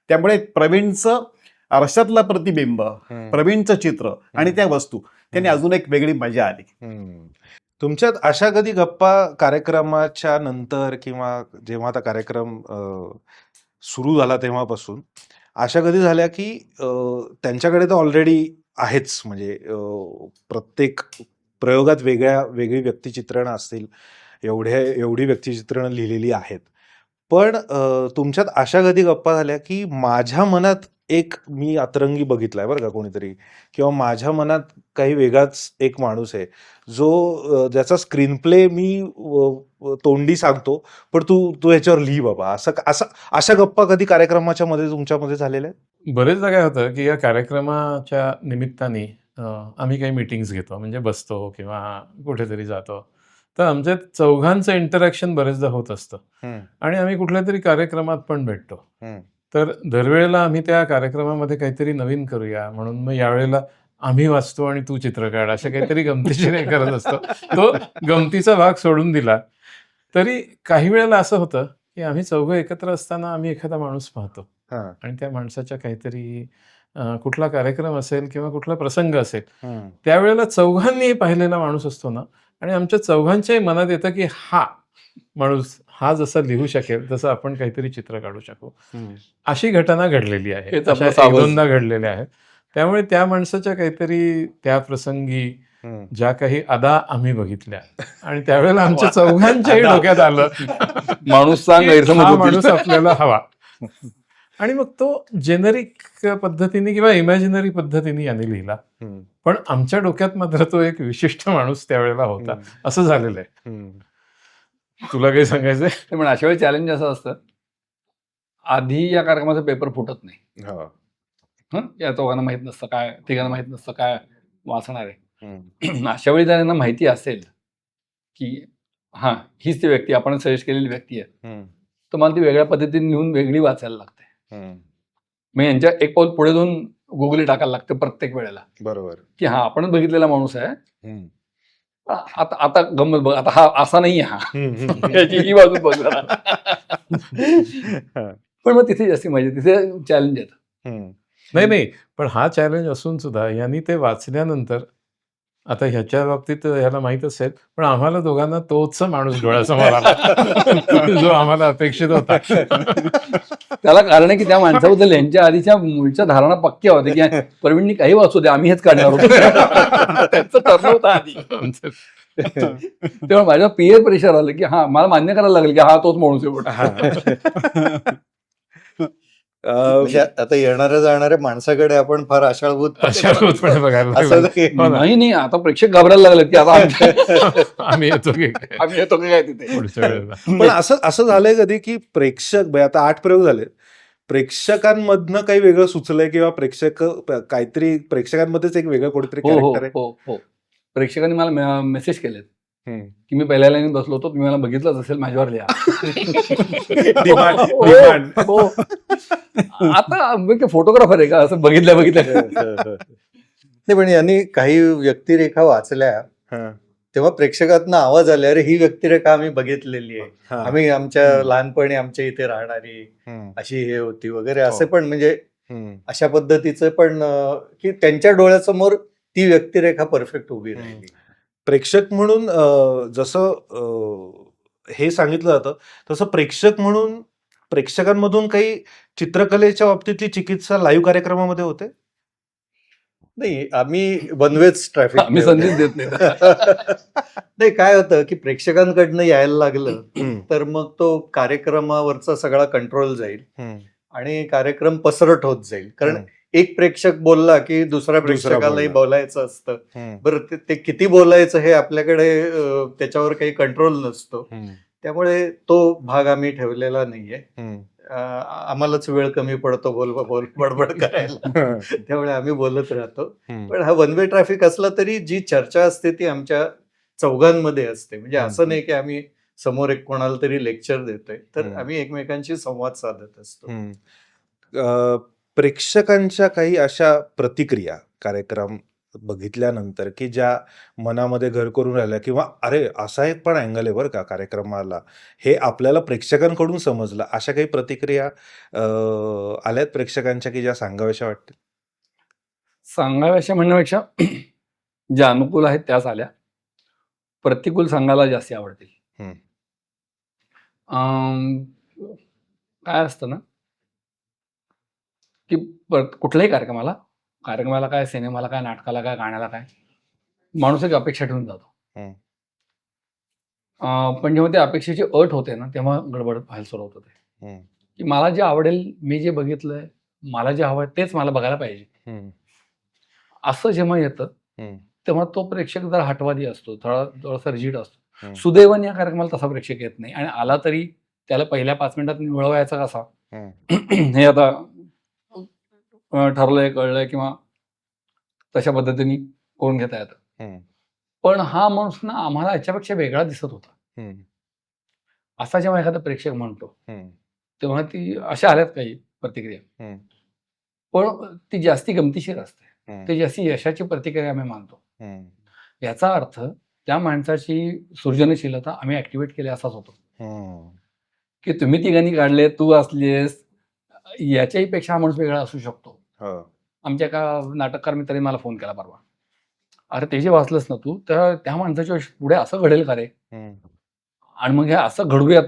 त्यामुळे प्रवीणचं आरशातलं प्रतिबिंब, हम्म. प्रवीणचं चित्र आणि त्या वस्तू, त्याने अजून एक वेगळी मजा आली. हम्म. तुमच्यात अशा कधी गप्पा कार्यक्रमाच्या नंतर किंवा जेव्हा आता कार्यक्रम सुरू झाला तेव्हापासून अशा कधी झाल्या की त्यांच्याकडे तर ऑलरेडी आहेच, म्हणजे प्रत्येक प्रयोगात वेगळी व्यक्तिचित्रणं असतील, एवढी व्यक्तिचित्रणं लिहिलेली आहेत, पण तुमच्यात अशा कधी गप्पा झाल्या की माझ्या मनात एक मी अतरंगी बघितलाय बरं का कोणीतरी, किंवा माझ्या मनात काही वेगळाच एक माणूस आहे जो ज्याचा स्क्रीन प्ले मी तोंडी सांगतो, पण तू ह्याच्यावर लिही बाबा, अशा गप्पा कधी कार्यक्रमाच्या मध्ये तुमच्यामध्ये झालेल्या आहेत? बरेचदा काय होतं की या कार्यक्रमाच्या निमित्ताने आम्ही काही मीटिंग्स घेतो, म्हणजे बसतो किंवा कुठेतरी जातो, तर आमच्या चौघांचं इंटरॅक्शन बरेचदा होत असतं, आणि आम्ही कुठल्या तरी कार्यक्रमात पण भेटतो. तर दरवेळेला आम्ही त्या कार्यक्रमामध्ये काहीतरी नवीन करूया म्हणून मग यावेळेला आम्ही वाचतो आणि तू चित्र काढ, अशा काहीतरी गमतीशीर करत असतो. तो गमतीचा भाग सोडून दिला तरी काही वेळेला असं होतं की आम्ही चौघं एकत्र असताना आम्ही एखादा माणूस पाहतो, आणि त्या माणसाच्या काहीतरी कुठला कार्यक्रम असेल किंवा कुठला प्रसंग असेल, त्यावेळेला चौघांनी पाहिलेला माणूस असतो ना, आणि आमच्या चौघांच्याही मनात येतं की हा माणूस हा जसा लिहू शकेल तसं आपण काहीतरी चित्र काढू शकू. अशी घटना घडलेली आहे, हेच आपलं अशा सावज. 1-2दा घडलेल्या आहेत. त्यामुळे त्या माणसाच्या काहीतरी त्या प्रसंगी ज्या काही अदा आम्ही बघितल्या, आणि त्यावेळेला आमच्या चौघांच्याही डोक्यात आलं माणूसचा की गैरसमज हा होतील. माणूस आपल्याला हवा, आणि मग तो जेनेरिक पद्धतीने किंवा इमॅजिनरी पद्धतीने याने लिहिला, पण आमच्या डोक्यात मात्र तो एक विशिष्ट माणूस त्यावेळेला होता. असं झालेलं आहे. तुला काही सांगायचंय? पण अशा वेळी चॅलेंज असं असतं, आधी या कार्यक्रमाचा पेपर फुटत नाही. या चौघांना माहित नसतं काय, तिघांना माहित नसतं काय वाचणार आहे. अशा वेळी जर त्यांना माहिती असेल की हा हीच ती व्यक्ती, आपण सजेस्ट केलेली व्यक्ती आहे, तर मला ती वेगळ्या पद्धतीने लिहून वेगळी वाचायला लागते. मग यांच्या एक पाऊल पुढे जाऊन गुगली टाकायला लागते प्रत्येक वेळेला, बरोबर. की हा आपणच बघितलेला माणूस आहे, आता गंमत बघ, आता हा असा नाहीये, हा याची ही बाजू बघ जरा. पण मग तिथे जास्ती मजा, तिथे चॅलेंज येतं. नाही, पण हा चॅलेंज असून सुद्धा यांनी ते वाचल्यानंतर आता ह्याच्या बाबतीत ह्याला माहित असेल, पण आम्हाला दोघांना तोच माणूस डोळ्यासमोर आला जो आम्हाला अपेक्षित होता. त्याला कारण आहे की त्या माणसाबद्दल यांच्या आधीच्या मूळच्या धारणा पक्क्या होत्या की प्रवीणनी काही वाचू दे, आम्ही हेच काढणार होतो. त्यांचं ठरलं होतं आधी. तेव्हा माझ्या पीयर प्रेशर आलं की हा मला मान्य करायला लागेल की हा तोच माणूस आहे. म्हणजे आता येणाऱ्या जाणाऱ्या माणसाकडे आपण फार अशाळभूतपणे बघायला असं लागलो. नाही. हो ना. नाही आता प्रेक्षक घाबरायला लागलेत की आता आम्ही येतो की काय आम्ही येतो की काय तिथे. पुढच्या वेळेला. पण असं झालंय कधी की प्रेक्षक म्हणजे आता 8 प्रयोग झाले, प्रेक्षकांमधनं काही वेगळं सुचलंय किंवा काहीतरी प्रेक्षकांमध्येच एक वेगळं कोणीतरी हो हो कॅरेक्टर आहे? हो हो प्रेक्षकांनी मला मेसेज केलेत की मी पहिल्या लाईनीत बसलो होतो, तुम्ही मला बघितलंच असेल, माझ्यावर लिहा. Demand. हो. आता फोटोग्राफर आहे का असं बघितल्या नाही, पण यांनी काही व्यक्तिरेखा वाचल्या हा, तेव्हा प्रेक्षकातनं आवाज आले, अरे ही व्यक्तिरेखा आम्ही बघितलेली आहे, हा. आम्ही आमच्या लहानपणी आमच्या इथे राहणारी अशी हे होती वगैरे, असे पण म्हणजे अशा पद्धतीचं पण की त्यांच्या डोळ्यासमोर ती व्यक्तिरेखा परफेक्ट उभी राहिली. प्रेक्षक म्हणून जसं हे सांगितलं जातं तसं प्रेक्षक म्हणून प्रेक्षकांमधून काही चित्रकलेच्या बाबतीतली चिकित्सा लाईव्ह कार्यक्रमामध्ये होते? नाही, आम्ही बनवेच ट्रॅफिक आम्ही संधीच देत नाही. नाही, काय होतं की प्रेक्षकांकडनं यायला लागलं तर मग तो कार्यक्रमावरचा सगळा कंट्रोल जाईल आणि कार्यक्रम पसरट होत जाईल. कारण एक प्रेक्षक बोलला की दुसऱ्या प्रेक्षकालाही बोलला. बोलायचं असतं. बरं, ते किती बोलायचं हे आपल्याकडे त्याच्यावर काही कंट्रोल नसतो. त्यामुळे तो भाग आम्ही ठेवलेला नाहीये. आम्हालाच वेळ कमी पडतो बडबड करायला, त्यामुळे आम्ही बोलत राहतो. पण हा वन वे ट्रॅफिक असला तरी जी चर्चा असते ती आमच्या चौघांमध्ये असते. म्हणजे असं नाही की आम्ही समोर एक कोणाला तरी लेक्चर देतोय, तर आम्ही एकमेकांशी संवाद साधत असतो. प्रेक्षकांच्या काही अशा प्रतिक्रिया कार्यक्रम बघितल्यानंतर की ज्या मनामध्ये घर करून राहिल्या किंवा अरे असा एक पण अँगल आहे बरं का कार्यक्रमाला, हे आपल्याला प्रेक्षकांकडून समजलं, अशा काही प्रतिक्रिया आल्यात प्रेक्षकांच्या की ज्या सांगाव्याशा वाटतील? सांगाव्याशा म्हणण्यापेक्षा ज्या अनुकूल आहेत त्याच आल्या, प्रतिकूल सांगायला जास्ती आवडतील. काय असतं ना की कुठल्याही कार्यक्रमाला काय, सिनेमाला काय, नाटकाला काय, गाण्याला काय, माणूस एक अपेक्षा ठेवून जातो. पण जेव्हा त्या अपेक्षेची अट होते ना तेव्हा गडबड व्हायला सुरुवात होते की मला जे आवडेल, मी जे बघितलंय, मला जे हवंय तेच मला बघायला पाहिजे. असं जेव्हा येतं तेव्हा तो प्रेक्षक जरा हटवादी असतो, थोडासा रिजिड असतो. सुदैवाने या कार्यक्रमाला तसा प्रेक्षक येत नाही, आणि आला तरी त्याला पहिल्या 5 मिनिटात निवळवायचा कसा हे आता ठरलंय, कळलंय किंवा तशा पद्धतीने करून घेता येतं. पण हा माणूस ना आम्हाला याच्यापेक्षा वेगळा दिसत होता असा जेव्हा एखादा प्रेक्षक म्हणतो तेव्हा ती अशा आल्यात काही प्रतिक्रिया, पण ती जास्ती गमतीशीर असते. ती जास्ती यशाची प्रतिक्रिया आम्ही मानतो. याचा अर्थ त्या माणसाची सृजनशीलता आम्ही ऍक्टिव्हेट केली असाच होतो की तुम्ही तिघांनी काढले, तू असलीस, याच्याही पेक्षा हा माणूस वेगळा असू शकतो. आमच्या एका नाटककार मित्राने मला फोन केला परवा, अरे ते जे वाचलंस ना तू, त्या माणसाच्या पुढे असं घडेल का रे, आणि मग हे असं घडूयात,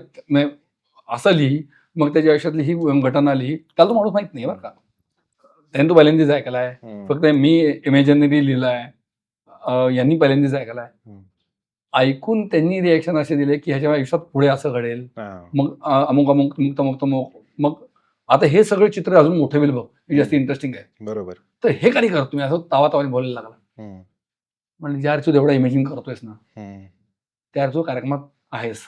असं लिही, मग त्याच्या आयुष्यातली ही घटना लिही. त्याला तो माणूस माहित नाही बरं का, त्याने तो पहिल्यांदाच ऐकलाय, फक्त मी इमॅजिनरी लिहिलाय, यांनी पहिल्यांदाच ऐकलाय. ऐकून त्यांनी रिएक्शन असे दिले की ह्याच्या आयुष्यात पुढे असं घडेल, मग अमुक अमुक मुक्त, मग आता हे सगळं चित्र अजून मोठं होईल बघ, हे जास्त इंटरेस्टिंग आहे. बरोबर. तर हे का नाही करत तुम्ही, असं तावातावाने बोलायला लागला. म्हणजे ज्या तू एवढा इमॅजिन करतोयस ना, त्या तू कार्यक्रमात आहेस.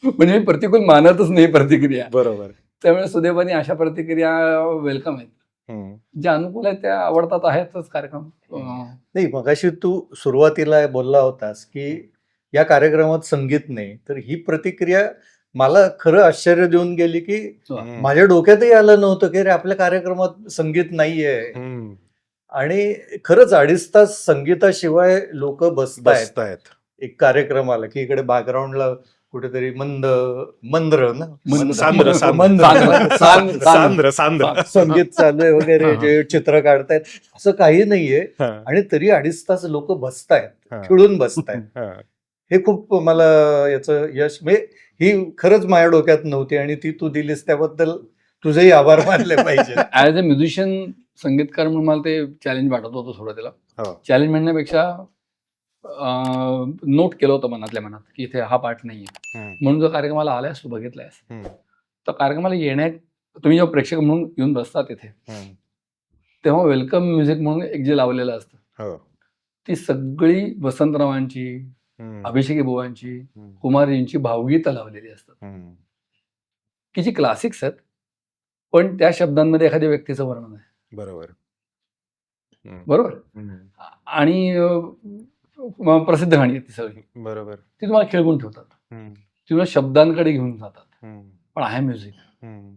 म्हणजे मी प्रतिकूल मानतच नाही प्रतिक्रिया. बरोबर. त्यामुळे सुदैवाने अशा प्रतिक्रिया वेलकम आहेत. ज्या अनुकूल आहेत त्या आवडतात आहेतच कार्यक्रम. नाही, मगाशी तू सुरुवातीला बोलला होतास की या कार्यक्रमात संगीत नाही, तर ही प्रतिक्रिया मला खरं आश्चर्य देऊन गेली की माझ्या डोक्यातही आलं नव्हतं की रे आपल्या कार्यक्रमात संगीत नाहीये. आणि खरंच 2.5 तास संगीताशिवाय लोक बसतायत एक कार्यक्रमाला, की इकडे बॅकग्राऊंडला कुठेतरी मंद्र ना सांद्र, सांद्र. संगीत चालू आहे वगैरे, हा, हा. जे चित्र काढतायत असं काही नाहीये, हा, आणि तरी 2.5 तास लोक बसतायत, हा. खिळून बसतायत. हा. हे खूप मला याचं यश, म्हणजे ही खरंच माझ्या डोक्यात नव्हती, आणि ती तू दिलीस त्याबद्दल तुझेही आभार मानले पाहिजे. ऍज अ म्युझिशियन, संगीतकार म्हणून मला ते चॅलेंज वाटत होतं सुरुवातीला. हो. चॅलेंज म्हणण्यापेक्षा नोट केलं होतं मनातल्या मनात की इथे हा पार्ट नाहीये. हम्म, म्हणून जो कार्यक्रमाला आलायस, तू बघितलायस, हम्म, तर कार्यक्रमाला येण्यात तुम्ही जेव्हा प्रेक्षक म्हणून येऊन बसता तिथे, हम्म. तेव्हा वेलकम म्युझिक म्हणून एक जे लावलेलं असतं, हो. ती सगळी वसंतरावांची, हम्म, अभिषेकी बुवांची, हम्म, कुमारजींची भावगीतं लावलेली असतात, हम्म. की जी क्लासिक्स आहेत, पण त्या शब्दांमध्ये एखाद्या व्यक्तीचं वर्णन आहे. बरोबर. हम्म, बरोबर. हम्म. आणि प्रसिद्ध गाणी आहेत ती सगळी, बरोबर. ती तुम्हाला खेळवून ठेवतात, हम्म, ती तुम्हाला शब्दांकडे घेऊन जातात. हम्म, पण आहे म्युझिक, हम्म.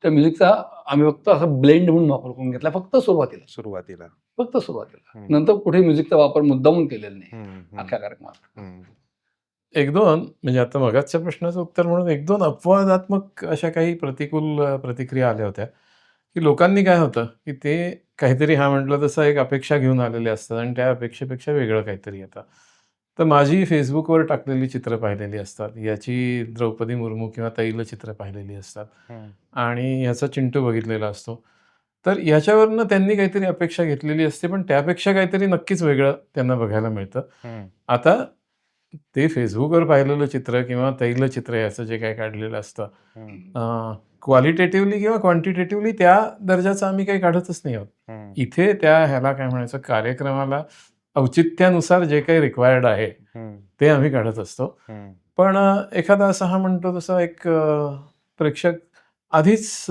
त्या म्युझिकचा आम्ही फक्त असं ब्लेंड म्हणून वापर करून घेतला, फक्त सुरुवातीला. सुरुवातीला. सुरुवातीला हम्म. नंतर कुठे म्युझिकचा वापर मुद्दामून केलेला नाही हम्म, हम्म, अख्ख्या कार्यक्रमात. हम्म. 1-2 म्हणजे आता मगाचच्या प्रश्नाचं उत्तर म्हणून 1-2 अपवादात्मक अशा काही प्रतिकूल प्रतिक्रिया आल्या होत्या, की लोकांनी काय होतं, की ते काहीतरी हा म्हटलं तसं एक अपेक्षा घेऊन आलेले असतात आणि त्या अपेक्षेपेक्षा वेगळं काहीतरी येतं. तर माझी फेसबुकवर टाकलेली चित्र पाहिलेली असतात, याची द्रौपदी मुर्मू किंवा तैलचित्र पाहिलेली असतात हम्म. आणि ह्याचा चिंटू बघितलेला असतो. तर याच्यावरनं त्यांनी काहीतरी अपेक्षा घेतलेली असते, पण त्यापेक्षा काहीतरी नक्कीच वेगळं त्यांना बघायला मिळतं. हम्म. आता ते फेसबुकवर पाहिलेलं चित्र किंवा तैलचित्र याचं जे काही काढलेलं असतं, हम्म. क्वालिटेटिव्हली किंवा क्वांटिटेटिव्हली त्या दर्जाचं आम्ही काही काढतच नाही आहोत. हम्म. इथे त्या ह्याला काय म्हणायचं, कार्यक्रमाला औचित्यानुसार जे काही रिक्वायर्ड आहे हम्म. ते आम्ही काढत असतो. हम्म. पण एखादा असा हा म्हणतो तसा एक प्रेक्षक आधीच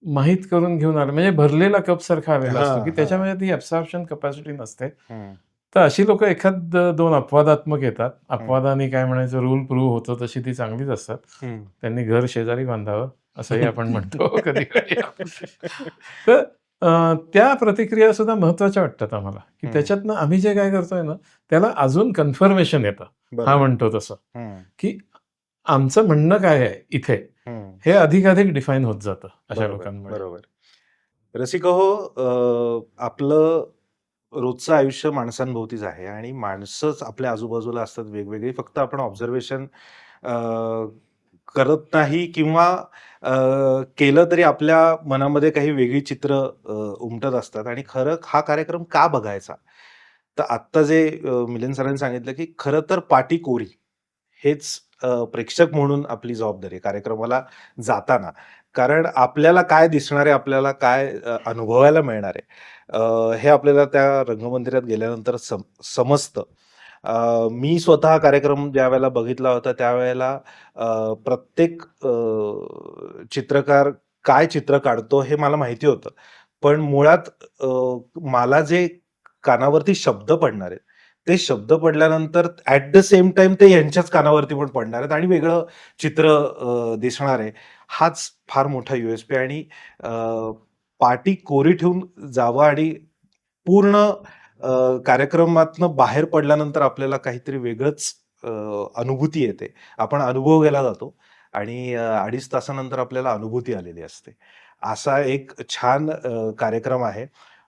माहीत करून घेऊन आला, म्हणजे भरलेला कप सारखा आलेला असतो, की हा, त्याच्यामध्ये ती ॲब्सॉर्प्शन कपॅसिटी नसते. हम्म. तर अशी लोक 1-2 अपवादात्मक येतात. हम्म. अपवादाने काय म्हणायचं, रूल प्रूव्ह होतं तशी ती चांगलीच असतात. हम्म. त्यांनी घर शेजारी बांधावं असंही आपण म्हणतो कधी-कधी. तर त्या प्रतिक्रिया सुद्धा महत्त्वाच्या वाटतात आम्हाला, की हम्म. त्याच्यातनं आम्ही जे काय करतोय ना, त्याला अजून कन्फर्मेशन येतं. हा बरोबर. म्हणतो तसं, हम्म. की आमचं म्हणणं काय आहे इथे, हम्म. हे अधिकाधिक डिफाईन होत जातं अशा बरोबर, लोकांमुळे. बरोबर. रसिका हो, आपलं रोजचं आयुष्य माणसांभोवतीच आहे आणि माणसंच आपल्या आजूबाजूला असतात वेगवेगळी. फक्त आपण ऑब्झर्वेशन करत नाही किंवा केलं तरी आपल्या मनामध्ये काही वेगळी चित्र उमटत असतात. आणि खरं हा कार्यक्रम का बघायचा? तर आत्ता जे मिलिंद सरांनी सांगितलं, की खरं तर पाटी कोरी हेच प्रेक्षक म्हणून आपली जबाबदारी आहे कार्यक्रमाला जाताना. कारण आपल्याला काय दिसणार आहे, आपल्याला काय अनुभवायला मिळणार आहे, हे आपल्याला त्या रंगमंदिरात गेल्यानंतर समजतं. मी स्वतः कार्यक्रम ज्या वेळेला बघितला होता त्यावेळेला प्रत्येक चित्रकार काय चित्र काढतो हे मला माहिती होतं. पण मुळात मला जे कानावरती शब्द पडणार आहेत, ते शब्द पडल्यानंतर ॲट द सेम टाइम ते यांच्याच कानावरती पण पडणार आहेत आणि वेगळं चित्र दिसणार आहे. हाच फार मोठा USP आणि पाटी कोरी ठेवून जावं आणि पूर्ण कार्यक्रमातनं बाहेर पडल्यानंतर आपल्याला काहीतरी वेगळंच अनुभूती येते. आपण अनुभव घ्यायला जातो आणि 2.5 तासानंतर आपल्याला अनुभूती आलेली असते. असा एक छान कार्यक्रम आहे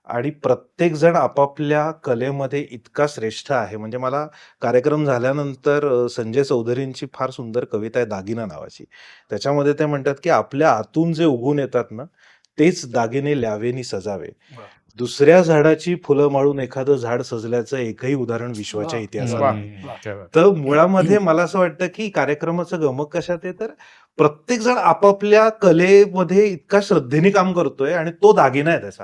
आणि प्रत्येकजण आपापल्या कलेमध्ये इतका श्रेष्ठ आहे. म्हणजे मला कार्यक्रम झाल्यानंतर संजय चौधरींची फार सुंदर कविता आहे दागिना नावाची. त्याच्यामध्ये ते म्हणतात, की आपल्या आतून जे उगवून येतात ना, तेच दागिने ल्यावेनी सजावे. दुसऱ्या झाडाची फुलं माळून एखादं झाड सजल्याचं एकही उदाहरण विश्वाच्या इतिहासात नाही. तर मुळामध्ये मला असं वाटतं, की कार्यक्रमाचं गमक कशात आहे, तर प्रत्येक जण आपापल्या कलेमध्ये इतका श्रद्धेने काम करतोय आणि तो दागिना आहे त्याचा.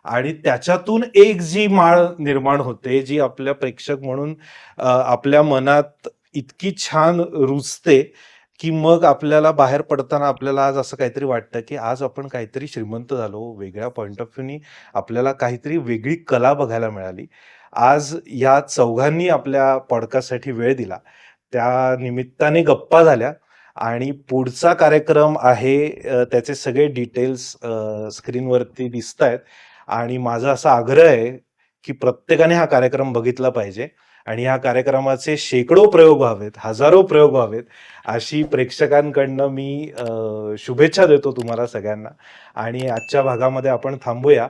आणि त्याच्यातून एक जी माळ निर्माण होते, जी आपल्या प्रेक्षक म्हणून आपल्या मनात इतकी छान रुजते, की मग आपल्याला बाहेर पडताना आपल्याला आज असं काहीतरी वाटतं, की आज आपण काहीतरी श्रीमंत झालो. वेगळ्या पॉइंट ऑफ व्ह्यूनी आपल्याला काहीतरी वेगळी कला बघायला मिळाली. आज या चौघांनी आपल्या पॉडकास्टसाठी वेळ दिला. त्या निमित्ताने गप्पा झाल्या आणि पुढचा कार्यक्रम आहे त्याचे सगळे डिटेल्स स्क्रीनवरती दिसतायत आणि माझा असा आग्रह आहे, की प्रत्येकाने हा कार्यक्रम बघितला पाहिजे आणि या कार्यक्रमाचे शेकडो प्रयोग व्हावेत, हजारो प्रयोग व्हावेत, अशी प्रेक्षकांकडनं मी शुभेच्छा देतो तुम्हाला सगळ्यांना. आणि आजच्या भागामध्ये आपण थांबूया.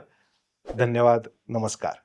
धन्यवाद. नमस्कार.